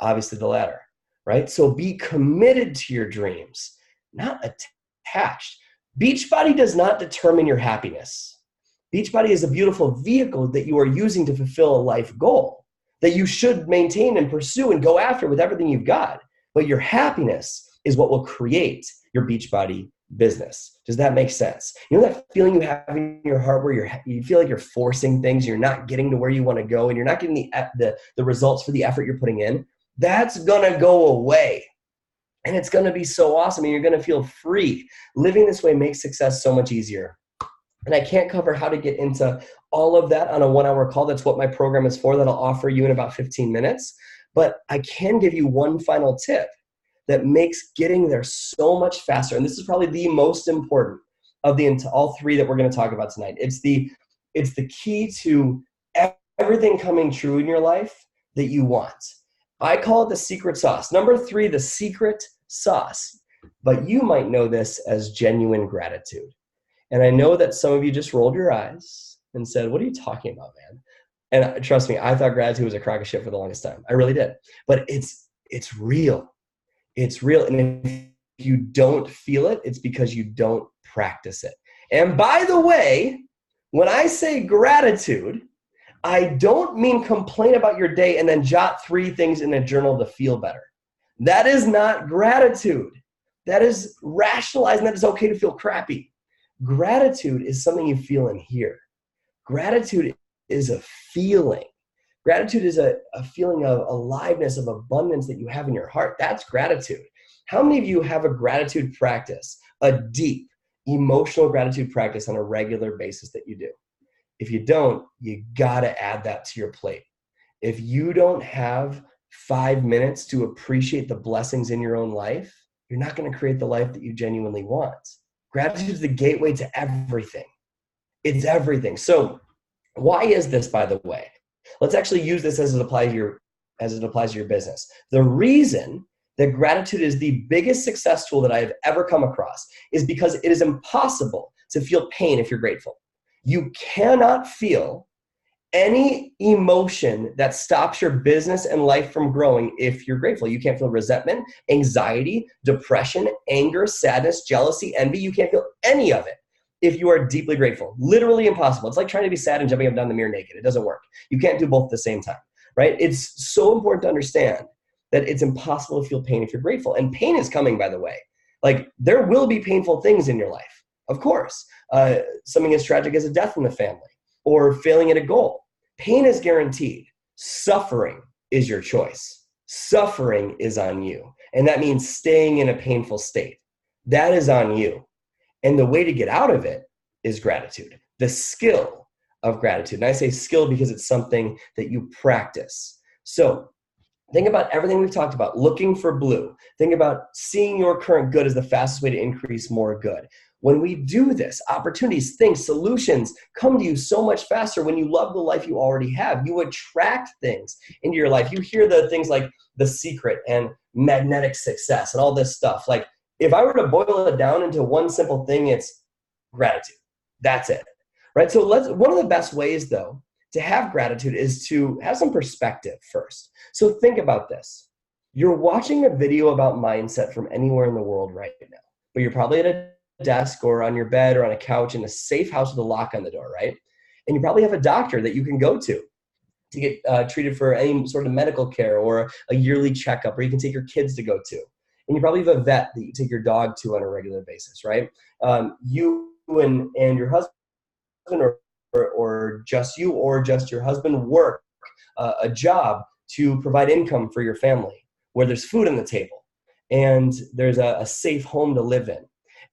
Obviously the latter, right? So be committed to your dreams, not attached. Beachbody does not determine your happiness. Beachbody is a beautiful vehicle that you are using to fulfill a life goal that you should maintain and pursue and go after with everything you've got. But your happiness is what will create your Beachbody business. Does that make sense? You know that feeling you have in your heart where you feel like you're forcing things, you're not getting to where you want to go, and you're not getting the results for the effort you're putting in? That's gonna go away. And it's gonna be so awesome, and you're gonna feel free. Living this way makes success so much easier. And I can't cover how to get into all of that on a 1-hour call. That's what my program is for, that I'll offer you in about 15 minutes. But I can give you one final tip that makes getting there so much faster. And this is probably the most important of all three that we're going to talk about tonight. It's the key to everything coming true in your life that you want. I call it the secret sauce. Number 3, the secret sauce. But you might know this as genuine gratitude. And I know that some of you just rolled your eyes and said, what are you talking about, man? And trust me, I thought gratitude was a crock of shit for the longest time. I really did. But it's real. It's real. And if you don't feel it, it's because you don't practice it. And by the way, when I say gratitude, I don't mean complain about your day and then jot 3 things in a journal to feel better. That is not gratitude. That is rationalizing that it's okay to feel crappy. Gratitude is something you feel in here. Gratitude is a feeling. Gratitude is a feeling of aliveness, of abundance that you have in your heart. That's gratitude. How many of you have a gratitude practice, a deep emotional gratitude practice on a regular basis that you do? If you don't, you gotta add that to your plate. If you don't have 5 minutes to appreciate the blessings in your own life, you're not gonna create the life that you genuinely want. Gratitude is the gateway to everything. It's everything. So why is this, by the way? Let's actually use this as it applies to your business. The reason that gratitude is the biggest success tool that I have ever come across is because it is impossible to feel pain if you're grateful. You cannot feel any emotion that stops your business and life from growing if you're grateful. You can't feel resentment, anxiety, depression, anger, sadness, jealousy, envy. You can't feel any of it if you are deeply grateful. Literally impossible. It's like trying to be sad and jumping up and down the mirror naked. It doesn't work. You can't do both at the same time, right? It's so important to understand that it's impossible to feel pain if you're grateful. And pain is coming, by the way. Like, there will be painful things in your life, of course. Something as tragic as a death in the family or failing at a goal. Pain is guaranteed. Suffering is your choice. Suffering is on you. And that means staying in a painful state. That is on you. And the way to get out of it is gratitude, the skill of gratitude. And I say skill because it's something that you practice. So think about everything we've talked about, looking for blue. Think about seeing your current good as the fastest way to increase more good. When we do this, opportunities, things, solutions come to you so much faster when you love the life you already have. You attract things into your life. You hear the things like The Secret and magnetic success and all this stuff. Like, if I were to boil it down into one simple thing, it's gratitude. That's it, right? So one of the best ways, though, to have gratitude is to have some perspective first. So think about this. You're watching a video about mindset from anywhere in the world right now, but you're probably at a desk or on your bed or on a couch in a safe house with a lock on the door, right? And you probably have a doctor that you can go to get treated for any sort of medical care or a yearly checkup, or you can take your kids to go to. And you probably have a vet that you take your dog to on a regular basis, right? You and your husband or just you or just your husband work a job to provide income for your family where there's food on the table and there's a safe home to live in.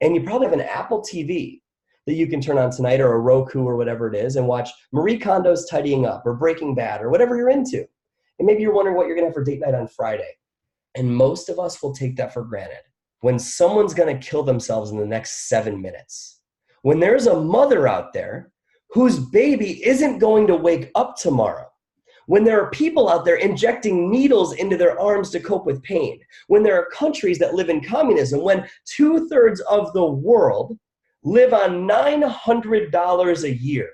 And you probably have an Apple TV that you can turn on tonight or a Roku or whatever it is and watch Marie Kondo's Tidying Up or Breaking Bad or whatever you're into. And maybe you're wondering what you're gonna have for date night on Friday. And most of us will take that for granted. When someone's gonna kill themselves in the next 7 minutes, when there's a mother out there whose baby isn't going to wake up tomorrow, when there are people out there injecting needles into their arms to cope with pain, when there are countries that live in communism, when 2/3 of the world live on $900 a year,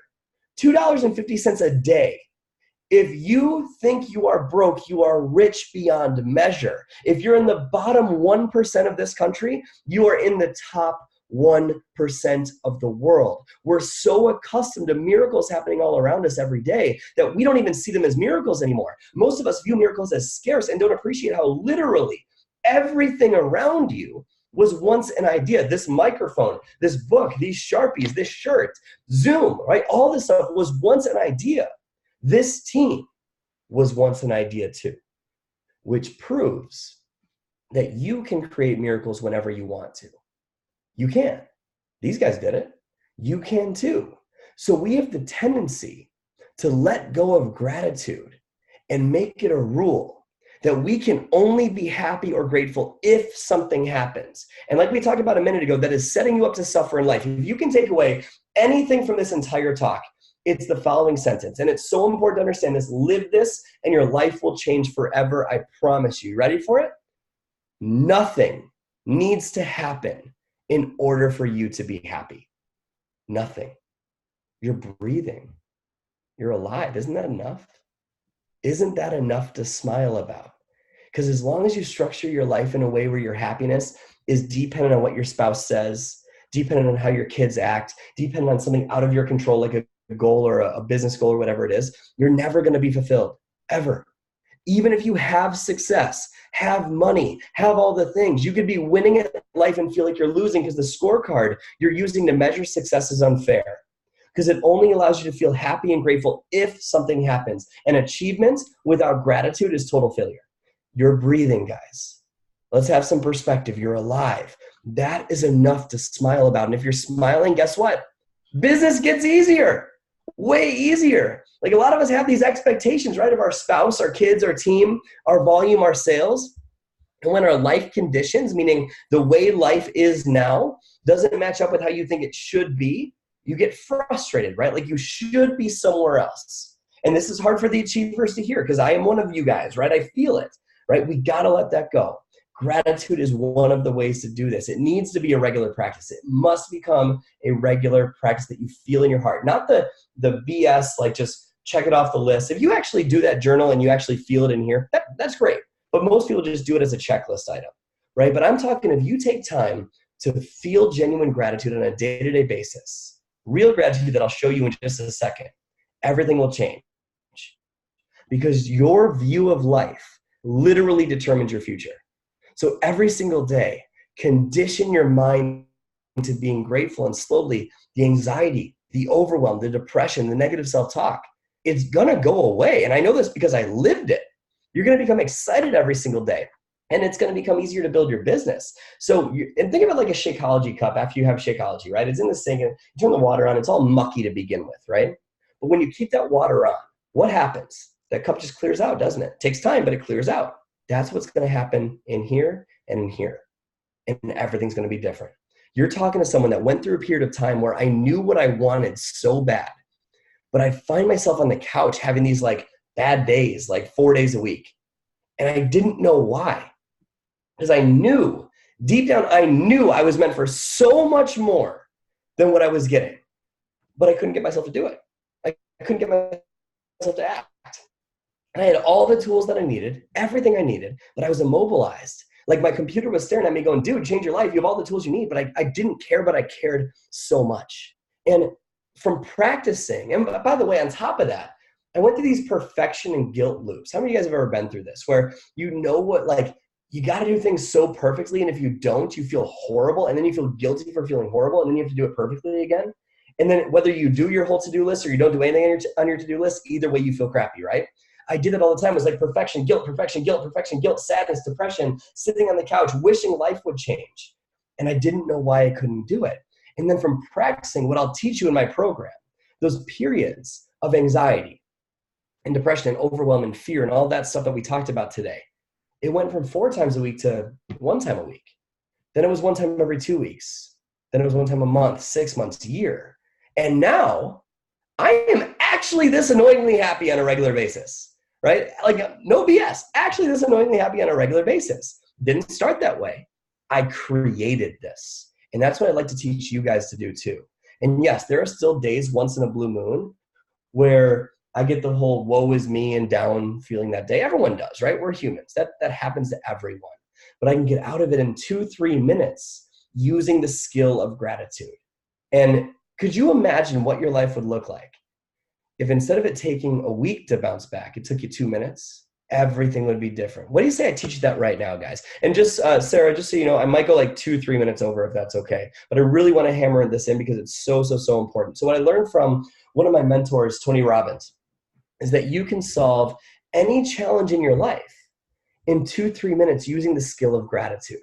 $2.50 a day. If you think you are broke, you are rich beyond measure. If you're in the bottom 1% of this country, you are in the top 1% of the world. We're so accustomed to miracles happening all around us every day that we don't even see them as miracles anymore. Most of us view miracles as scarce and don't appreciate how literally everything around you was once an idea. This microphone, this book, these Sharpies, this shirt, Zoom, right? All this stuff was once an idea. This team was once an idea too, which proves that you can create miracles whenever you want to. You can. These guys did it. You can too. So we have the tendency to let go of gratitude and make it a rule that we can only be happy or grateful if something happens. And like we talked about a minute ago, that is setting you up to suffer in life. If you can take away anything from this entire talk, it's the following sentence. And it's so important to understand this. Live this and your life will change forever. I promise you. Ready for it? Nothing needs to happen in order for you to be happy. Nothing. You're breathing. You're alive. Isn't that enough? Isn't that enough to smile about? Because as long as you structure your life in a way where your happiness is dependent on what your spouse says, dependent on how your kids act, dependent on something out of your control like a goal or a business goal or whatever it is, you're never going to be fulfilled, ever. Even if you have success, have money, have all the things, you could be winning at life and feel like you're losing because the scorecard you're using to measure success is unfair. Because it only allows you to feel happy and grateful if something happens. And achievement without gratitude is total failure. You're breathing, guys. Let's have some perspective. You're alive. That is enough to smile about. And if you're smiling, guess what? Business gets easier, way easier. Like a lot of us have these expectations, right? Of our spouse, our kids, our team, our volume, our sales. And when our life conditions, meaning the way life is now, doesn't match up with how you think it should be, you get frustrated, right? Like you should be somewhere else. And this is hard for the achievers to hear because I am one of you guys, right? I feel it, right? We got to let that go. Gratitude is one of the ways to do this. It needs to be a regular practice. It must become a regular practice that you feel in your heart, not the BS, like just check it off the list. If you actually do that journal and you actually feel it in here, that's great. But most people just do it as a checklist item, right? But I'm talking if you take time to feel genuine gratitude on a day-to-day basis, real gratitude that I'll show you in just a second, everything will change. Because your view of life literally determines your future. So every single day, condition your mind into being grateful, and slowly the anxiety, the overwhelm, the depression, the negative self-talk, it's gonna go away. And I know this because I lived it. You're gonna become excited every single day. And it's going to become easier to build your business. So, and think of it like a Shakeology cup after you have Shakeology, right? It's in the sink and you turn the water on. It's all mucky to begin with, right? But when you keep that water on, what happens? That cup just clears out, doesn't it? It takes time, but it clears out. That's what's going to happen in here and in here. And everything's going to be different. You're talking to someone that went through a period of time where I knew what I wanted so bad, but I find myself on the couch having these like bad days, like 4 days a week. And I didn't know why. Because I knew, deep down, I knew I was meant for so much more than what I was getting. But I couldn't get myself to do it. I couldn't get myself to act. And I had all the tools that I needed, everything I needed, but I was immobilized. Like my computer was staring at me going, dude, change your life. You have all the tools you need. But I didn't care, but I cared so much. And from practicing, and by the way, on top of that, I went through these perfection and guilt loops. How many of you guys have ever been through this? Where you know what, like, you got to do things so perfectly, and if you don't, you feel horrible, and then you feel guilty for feeling horrible, and then you have to do it perfectly again. And then whether you do your whole to-do list or you don't do anything on your to-do list, either way you feel crappy, right? I did it all the time. It was like perfection, guilt, sadness, depression, sitting on the couch, wishing life would change. And I didn't know why I couldn't do it. And then from practicing what I'll teach you in my program, those periods of anxiety and depression and overwhelm and fear and all that stuff that we talked about today, it went from 4 times a week to 1 time a week. Then it was 1 time every 2 weeks. Then it was 1 time a month, 6 months, a year. And now I am actually this annoyingly happy on a regular basis, right? Like no BS, actually this annoyingly happy on a regular basis. Didn't start that way. I created this. And that's what I'd like to teach you guys to do too. And yes, there are still days once in a blue moon where I get the whole woe is me and down feeling that day. Everyone does, right? We're humans. That happens to everyone. But I can get out of it in 2-3 minutes using the skill of gratitude. And could you imagine what your life would look like if instead of it taking a week to bounce back, it took you 2 minutes? Everything would be different. What do you say I teach you that right now, guys? And just, Sarah, just so you know, I might go like 2-3 minutes over if that's okay. But I really want to hammer this in because it's so, so, so important. So what I learned from one of my mentors, Tony Robbins, is that you can solve any challenge in your life in 2-3 minutes using the skill of gratitude.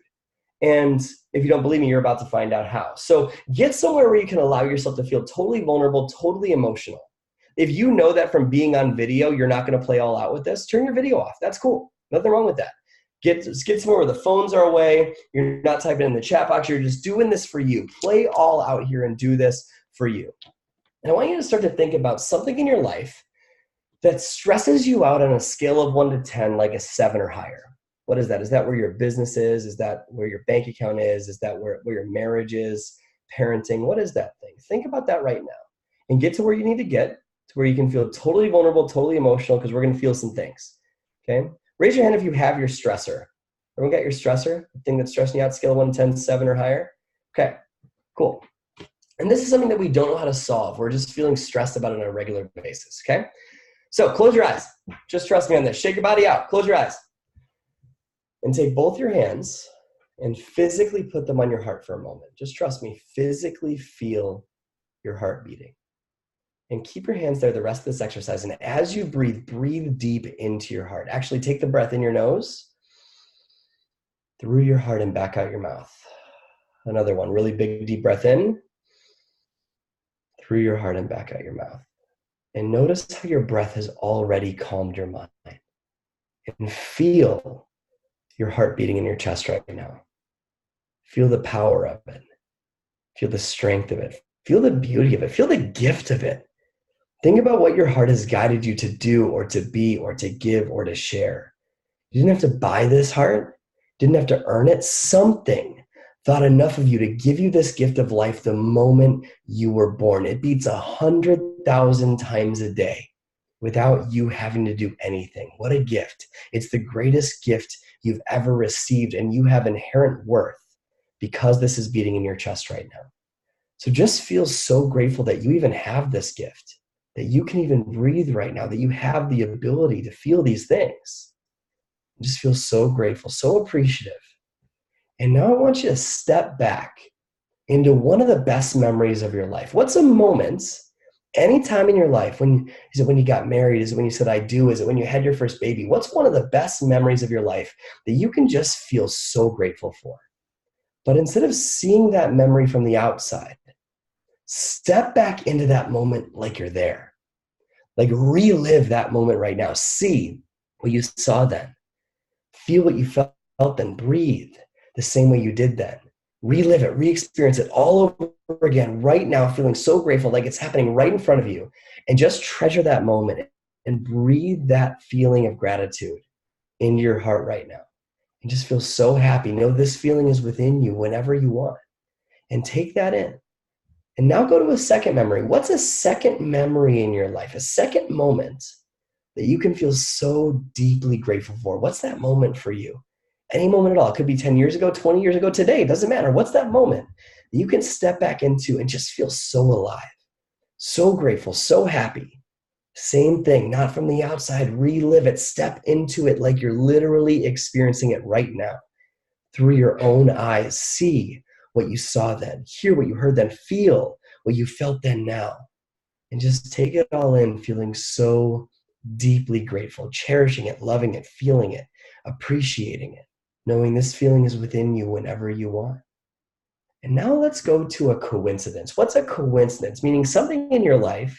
And if you don't believe me, you're about to find out how. So get somewhere where you can allow yourself to feel totally vulnerable, totally emotional. If you know that from being on video, you're not going to play all out with this, turn your video off. That's cool. Nothing wrong with that. Get somewhere where the phones are away. You're not typing in the chat box. You're just doing this for you. Play all out here and do this for you. And I want you to start to think about something in your life that stresses you out on a scale of 1 to 10, like a 7 or higher. What is that? Is that where your business is? Is that where your bank account is? Is that where your marriage is? Parenting? What is that thing? Think about that right now and get to where you need to get to where you can feel totally vulnerable, totally emotional, because we're going to feel some things. Okay? Raise your hand if you have your stressor. Everyone got your stressor? The thing that's stressing you out, scale of 1 to 10, 7 or higher? Okay, cool. And this is something that we don't know how to solve. We're just feeling stressed about it on a regular basis, okay? So close your eyes. Just trust me on this. Shake your body out. Close your eyes. And take both your hands and physically put them on your heart for a moment. Just trust me. Physically feel your heart beating. And keep your hands there the rest of this exercise. And as you breathe, breathe deep into your heart. Actually, take the breath in your nose, through your heart, and back out your mouth. Another one. Really big, deep breath in, through your heart, and back out your mouth. And notice how your breath has already calmed your mind. And feel your heart beating in your chest right now. Feel the power of it. Feel the strength of it. Feel the beauty of it. Feel the gift of it. Think about what your heart has guided you to do or to be or to give or to share. You didn't have to buy this heart. Didn't have to earn it. Something thought enough of you to give you this gift of life the moment you were born. It beats 100,000 times a day without you having to do anything. What a gift. It's the greatest gift you've ever received, and you have inherent worth because this is beating in your chest right now. So just feel so grateful that you even have this gift, that you can even breathe right now, that you have the ability to feel these things. Just feel so grateful, so appreciative. And now I want you to step back into one of the best memories of your life. What's a moment, any time in your life, is it when you got married? Is it when you said I do? Is it when you had your first baby? What's one of the best memories of your life that you can just feel so grateful for? But instead of seeing that memory from the outside, step back into that moment like you're there. Like relive that moment right now. See what you saw then. Feel what you felt then. Breathe the same way you did then. Relive it, re-experience it all over again right now, feeling so grateful, like it's happening right in front of you. And just treasure that moment and breathe that feeling of gratitude into your heart right now. And just feel so happy. Know this feeling is within you whenever you want. And take that in. And now go to a second memory. What's a second memory in your life? A second moment that you can feel so deeply grateful for. What's that moment for you? Any moment at all. It could be 10 years ago, 20 years ago, today. It doesn't matter. What's that moment that you can step back into and just feel so alive, so grateful, so happy? Same thing, not from the outside. Relive it. Step into it like you're literally experiencing it right now. Through your own eyes. See what you saw then. Hear what you heard then. Feel what you felt then now. And just take it all in, feeling so deeply grateful, cherishing it, loving it, feeling it, appreciating it, knowing this feeling is within you whenever you want. And now let's go to a coincidence. What's a coincidence? Meaning something in your life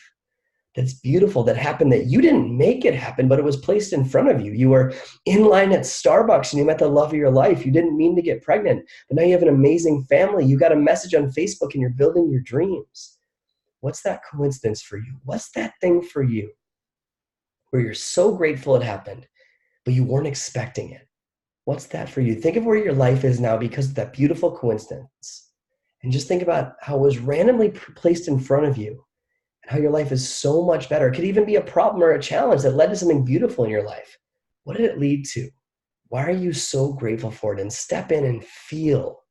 that's beautiful that happened that you didn't make it happen, but it was placed in front of you. You were in line at Starbucks and you met the love of your life. You didn't mean to get pregnant, but now you have an amazing family. You got a message on Facebook and you're building your dreams. What's that coincidence for you? What's that thing for you where you're so grateful it happened, but you weren't expecting it? What's that for you? Think of where your life is now because of that beautiful coincidence. And just think about how it was randomly placed in front of you and how your life is so much better. It could even be a problem or a challenge that led to something beautiful in your life. What did it lead to? Why are you so grateful for it? And step in and feel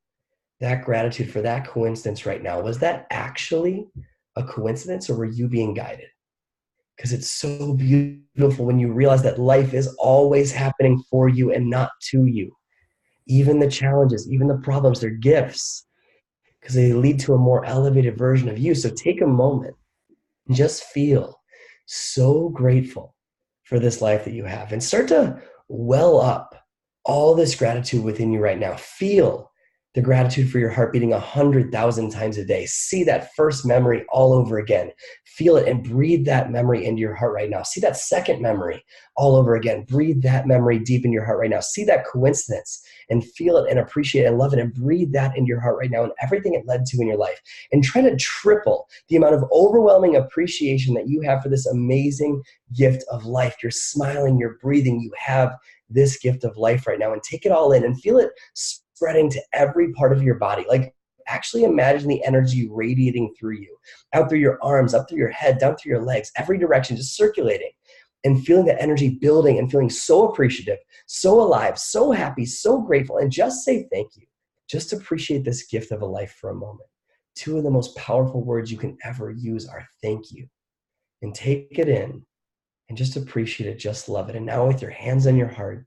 that gratitude for that coincidence right now. Was that actually a coincidence or were you being guided? Because it's so beautiful when you realize that life is always happening for you and not to you. Even the challenges, even the problems, they're gifts because they lead to a more elevated version of you. So take a moment and just feel so grateful for this life that you have and start to well up all this gratitude within you right now. Feel the gratitude for your heart beating 100,000 times a day. See that first memory all over again. Feel it and breathe that memory into your heart right now. See that second memory all over again. Breathe that memory deep in your heart right now. See that coincidence and feel it and appreciate it and love it and breathe that into your heart right now and everything it led to in your life. And try to triple the amount of overwhelming appreciation that you have for this amazing gift of life. You're smiling, you're breathing, you have this gift of life right now, and take it all in and feel it spreading to every part of your body. Like actually imagine the energy radiating through you, out through your arms, up through your head, down through your legs, every direction, just circulating and feeling that energy building and feeling so appreciative, so alive, so happy, so grateful, and just say thank you. Just appreciate this gift of a life for a moment. two of the most powerful words you can ever use are thank you. And take it in and just appreciate it, just love it. And now with your hands on your heart,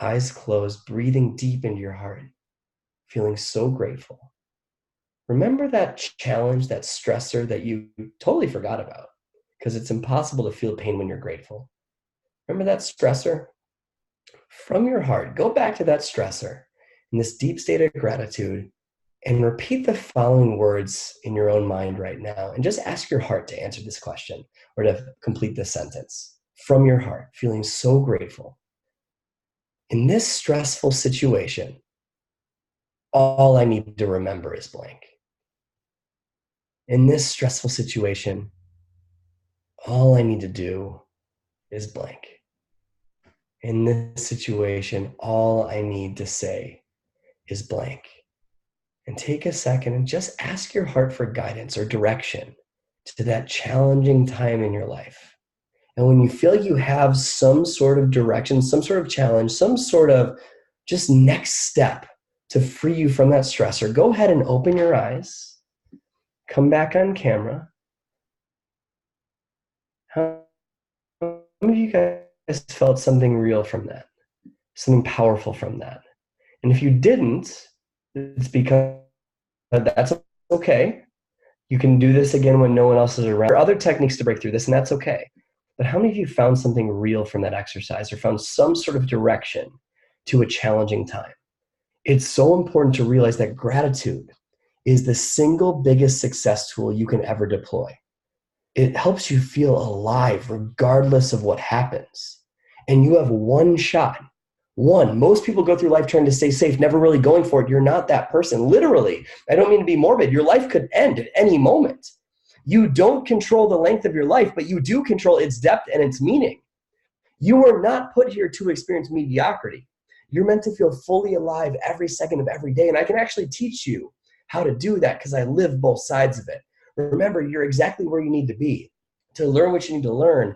eyes closed, breathing deep into your heart, feeling so grateful. Remember that challenge, that stressor that you totally forgot about, because it's impossible to feel pain when you're grateful. Remember that stressor? From your heart, go back to that stressor in this deep state of gratitude and repeat the following words in your own mind right now. And just ask your heart to answer this question or to complete this sentence. From your heart, feeling so grateful. In this stressful situation, all I need to remember is blank. In this stressful situation, all I need to do is blank. In this situation, all I need to say is blank. And take a second and just ask your heart for guidance or direction to that challenging time in your life. And when you feel you have some sort of direction, some sort of challenge, some sort of just next step to free you from that stressor, go ahead and open your eyes, come back on camera. How many of you guys felt something real from that? Something powerful from that? And if you didn't, it's because that's okay. You can do this again when no one else is around. There are other techniques to break through this, and that's okay. But how many of you found something real from that exercise or found some sort of direction to a challenging time? It's so important to realize that gratitude is the single biggest success tool you can ever deploy. It helps you feel alive regardless of what happens. And you have one shot. One, most people go through life trying to stay safe, never really going for it. You're not that person. Literally, I don't mean to be morbid. Your life could end at any moment. You don't control the length of your life, but you do control its depth and its meaning. You were not put here to experience mediocrity. You're meant to feel fully alive every second of every day. And I can actually teach you how to do that because I live both sides of it. Remember, you're exactly where you need to be to learn what you need to learn,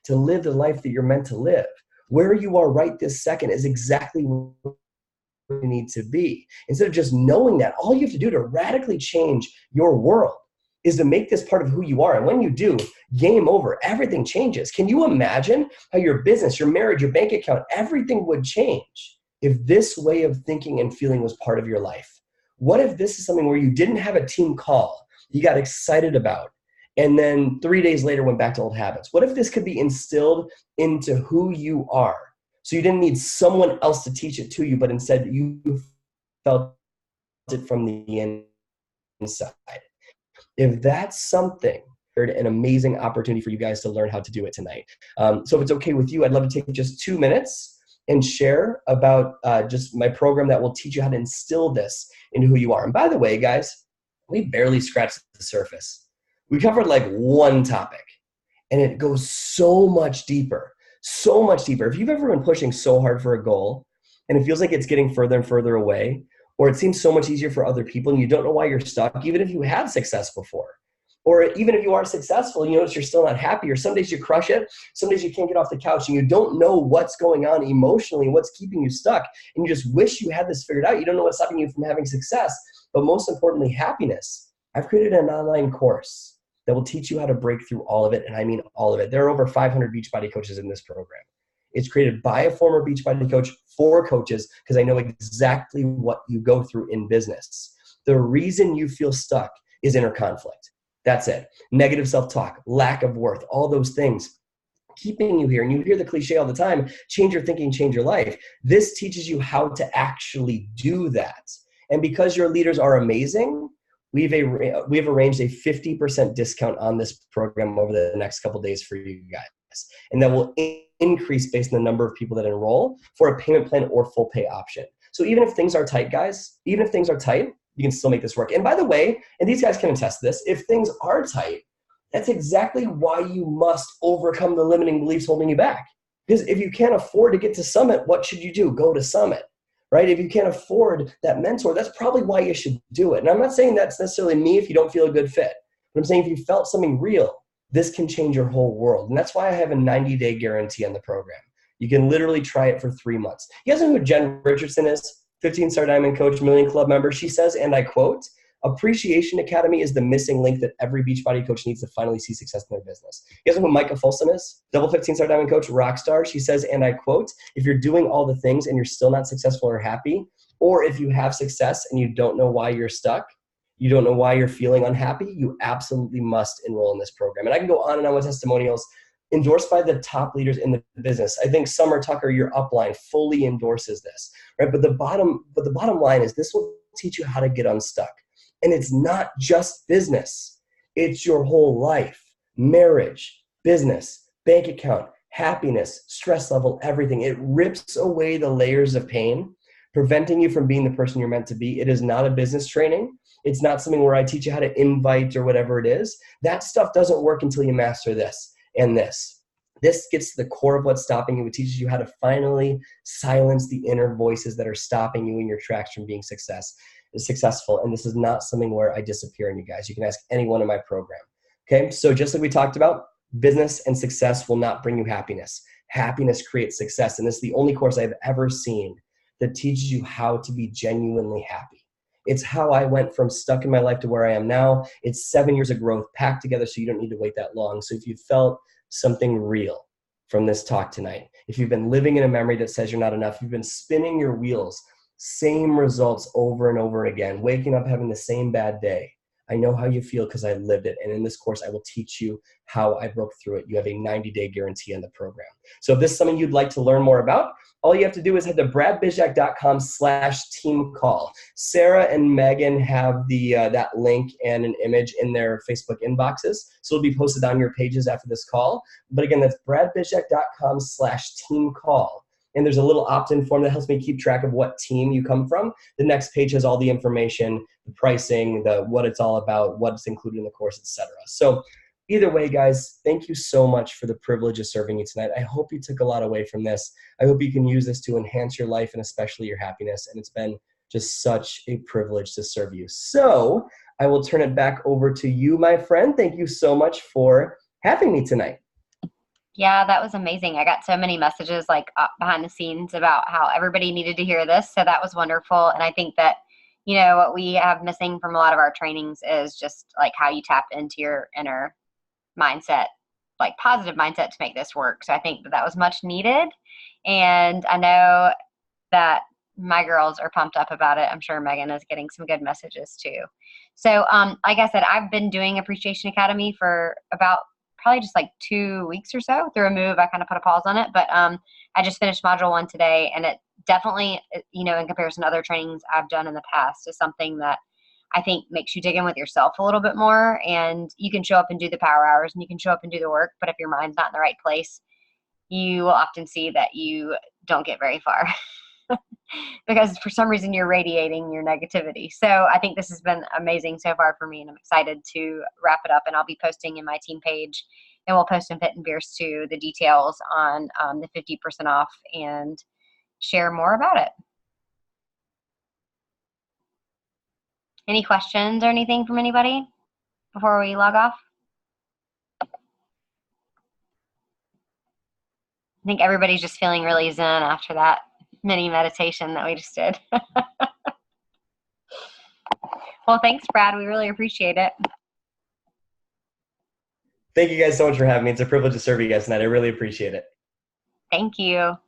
to live the life that you're meant to live. Where you are right this second is exactly where you need to be. Instead of just knowing that, all you have to do to radically change your world is to make this part of who you are. And when you do, game over, everything changes. Can you imagine how your business, your marriage, your bank account, everything would change if this way of thinking and feeling was part of your life? What if this is something where you didn't have a team call, you got excited about, and then 3 days later went back to old habits? What if this could be instilled into who you are? So you didn't need someone else to teach it to you, but instead you felt it from the inside. If that's something, an amazing opportunity for you guys to learn how to do it tonight. So if it's okay with you, I'd love to take just 2 minutes and share about just my program that will teach you how to instill this into who you are. And by the way, guys, we barely scratched the surface. We covered like one topic, and it goes so much deeper, so much deeper. If you've ever been pushing so hard for a goal, and it feels like it's getting further and further away, or it seems so much easier for other people, and you don't know why you're stuck, even if you had success before. Or even if you are successful, you notice you're still not happy, or some days you crush it, some days you can't get off the couch, and you don't know what's going on emotionally, what's keeping you stuck, and you just wish you had this figured out. You don't know what's stopping you from having success, but most importantly, happiness. I've created an online course that will teach you how to break through all of it, and I mean all of it. There are over 500 Beachbody coaches in this program. It's created by a former Beachbody coach for coaches because I know exactly what you go through in business. The reason you feel stuck is inner conflict. That's it. Negative self-talk, lack of worth, all those things keeping you here. And you hear the cliche all the time, change your thinking, change your life. This teaches you how to actually do that. And because your leaders are amazing, we've arranged a 50% discount on this program over the next couple of days for you guys. And that will increase based on the number of people that enroll for a payment plan or full pay option. So even if things are tight, guys, even if things are tight, you can still make this work. And by the way, and these guys can attest to this, if things are tight, that's exactly why you must overcome the limiting beliefs holding you back. Because if you can't afford to get to Summit, what should you do? Go to Summit, right? If you can't afford that mentor, that's probably why you should do it. And I'm not saying that's necessarily me if you don't feel a good fit. But I'm saying if you felt something real, this can change your whole world. And that's why I have a 90-day guarantee on the program. You can literally try it for 3 months. You guys know who Jen Richardson is? 15-star diamond coach, Million Club member. She says, and I quote, Appreciation Academy is the missing link that every Beachbody coach needs to finally see success in their business. You guys know who Micah Folsom is? Double 15-star diamond coach, rock star. She says, and I quote, if you're doing all the things and you're still not successful or happy, or if you have success and you don't know why you're stuck, you don't know why you're feeling unhappy, you absolutely must enroll in this program. And I can go on and on with testimonials endorsed by the top leaders in the business. I think Summer Tucker, your upline, fully endorses this, right? But the bottom line is this will teach you how to get unstuck. And it's not just business. It's your whole life, marriage, business, bank account, happiness, stress level, everything. It rips away the layers of pain, preventing you from being the person you're meant to be. It is not a business training. It's not something where I teach you how to invite or whatever it is. That stuff doesn't work until you master this and this. This gets to the core of what's stopping you. It teaches you how to finally silence the inner voices that are stopping you in your tracks from being successful. And this is not something where I disappear on you guys. You can ask anyone in my program. Okay, so just like we talked about, business and success will not bring you happiness. Happiness creates success. And this is the only course I've ever seen that teaches you how to be genuinely happy. It's how I went from stuck in my life to where I am now. It's 7 years of growth packed together so you don't need to wait that long. So if you felt something real from this talk tonight, if you've been living in a memory that says you're not enough, you've been spinning your wheels, same results over and over again, waking up having the same bad day, I know how you feel because I lived it. And in this course, I will teach you how I broke through it. You have a 90-day guarantee on the program. So if this is something you'd like to learn more about, all you have to do is head to bradbizjack.com/team call. Sarah and Megan have that link and an image in their Facebook inboxes. So it'll be posted on your pages after this call. But again, that's bradbizjack.com/team call. And there's a little opt-in form that helps me keep track of what team you come from. The next page has all the information, the pricing, what it's all about, what's included in the course, etc. So either way, guys, thank you so much for the privilege of serving you tonight. I hope you took a lot away from this. I hope you can use this to enhance your life and especially your happiness. And it's been just such a privilege to serve you. So I will turn it back over to you, my friend. Thank you so much for having me tonight. Yeah, that was amazing. I got so many messages like behind the scenes about how everybody needed to hear this. So that was wonderful. And I think that, what we have missing from a lot of our trainings is just like how you tap into your inner mindset, like positive mindset to make this work. So I think that was much needed. And I know that my girls are pumped up about it. I'm sure Megan is getting some good messages too. So like I said, I've been doing Appreciation Academy for about probably just like 2 weeks or so. Through a move, I kind of put a pause on it, but I just finished module 1 today, and it definitely, in comparison to other trainings I've done in the past, is something that I think makes you dig in with yourself a little bit more. And you can show up and do the power hours, and you can show up and do the work, but if your mind's not in the right place, you will often see that you don't get very far. Because for some reason you're radiating your negativity. So I think this has been amazing so far for me, and I'm excited to wrap it up. And I'll be posting in my team page, and we'll post in Fit and Fierce too, the details on the 50% off and share more about it. Any questions or anything from anybody before we log off? I think everybody's just feeling really zen after that mini meditation that we just did. Well, thanks, Brad. We really appreciate it. Thank you guys so much for having me. It's a privilege to serve you guys tonight. I really appreciate it. Thank you.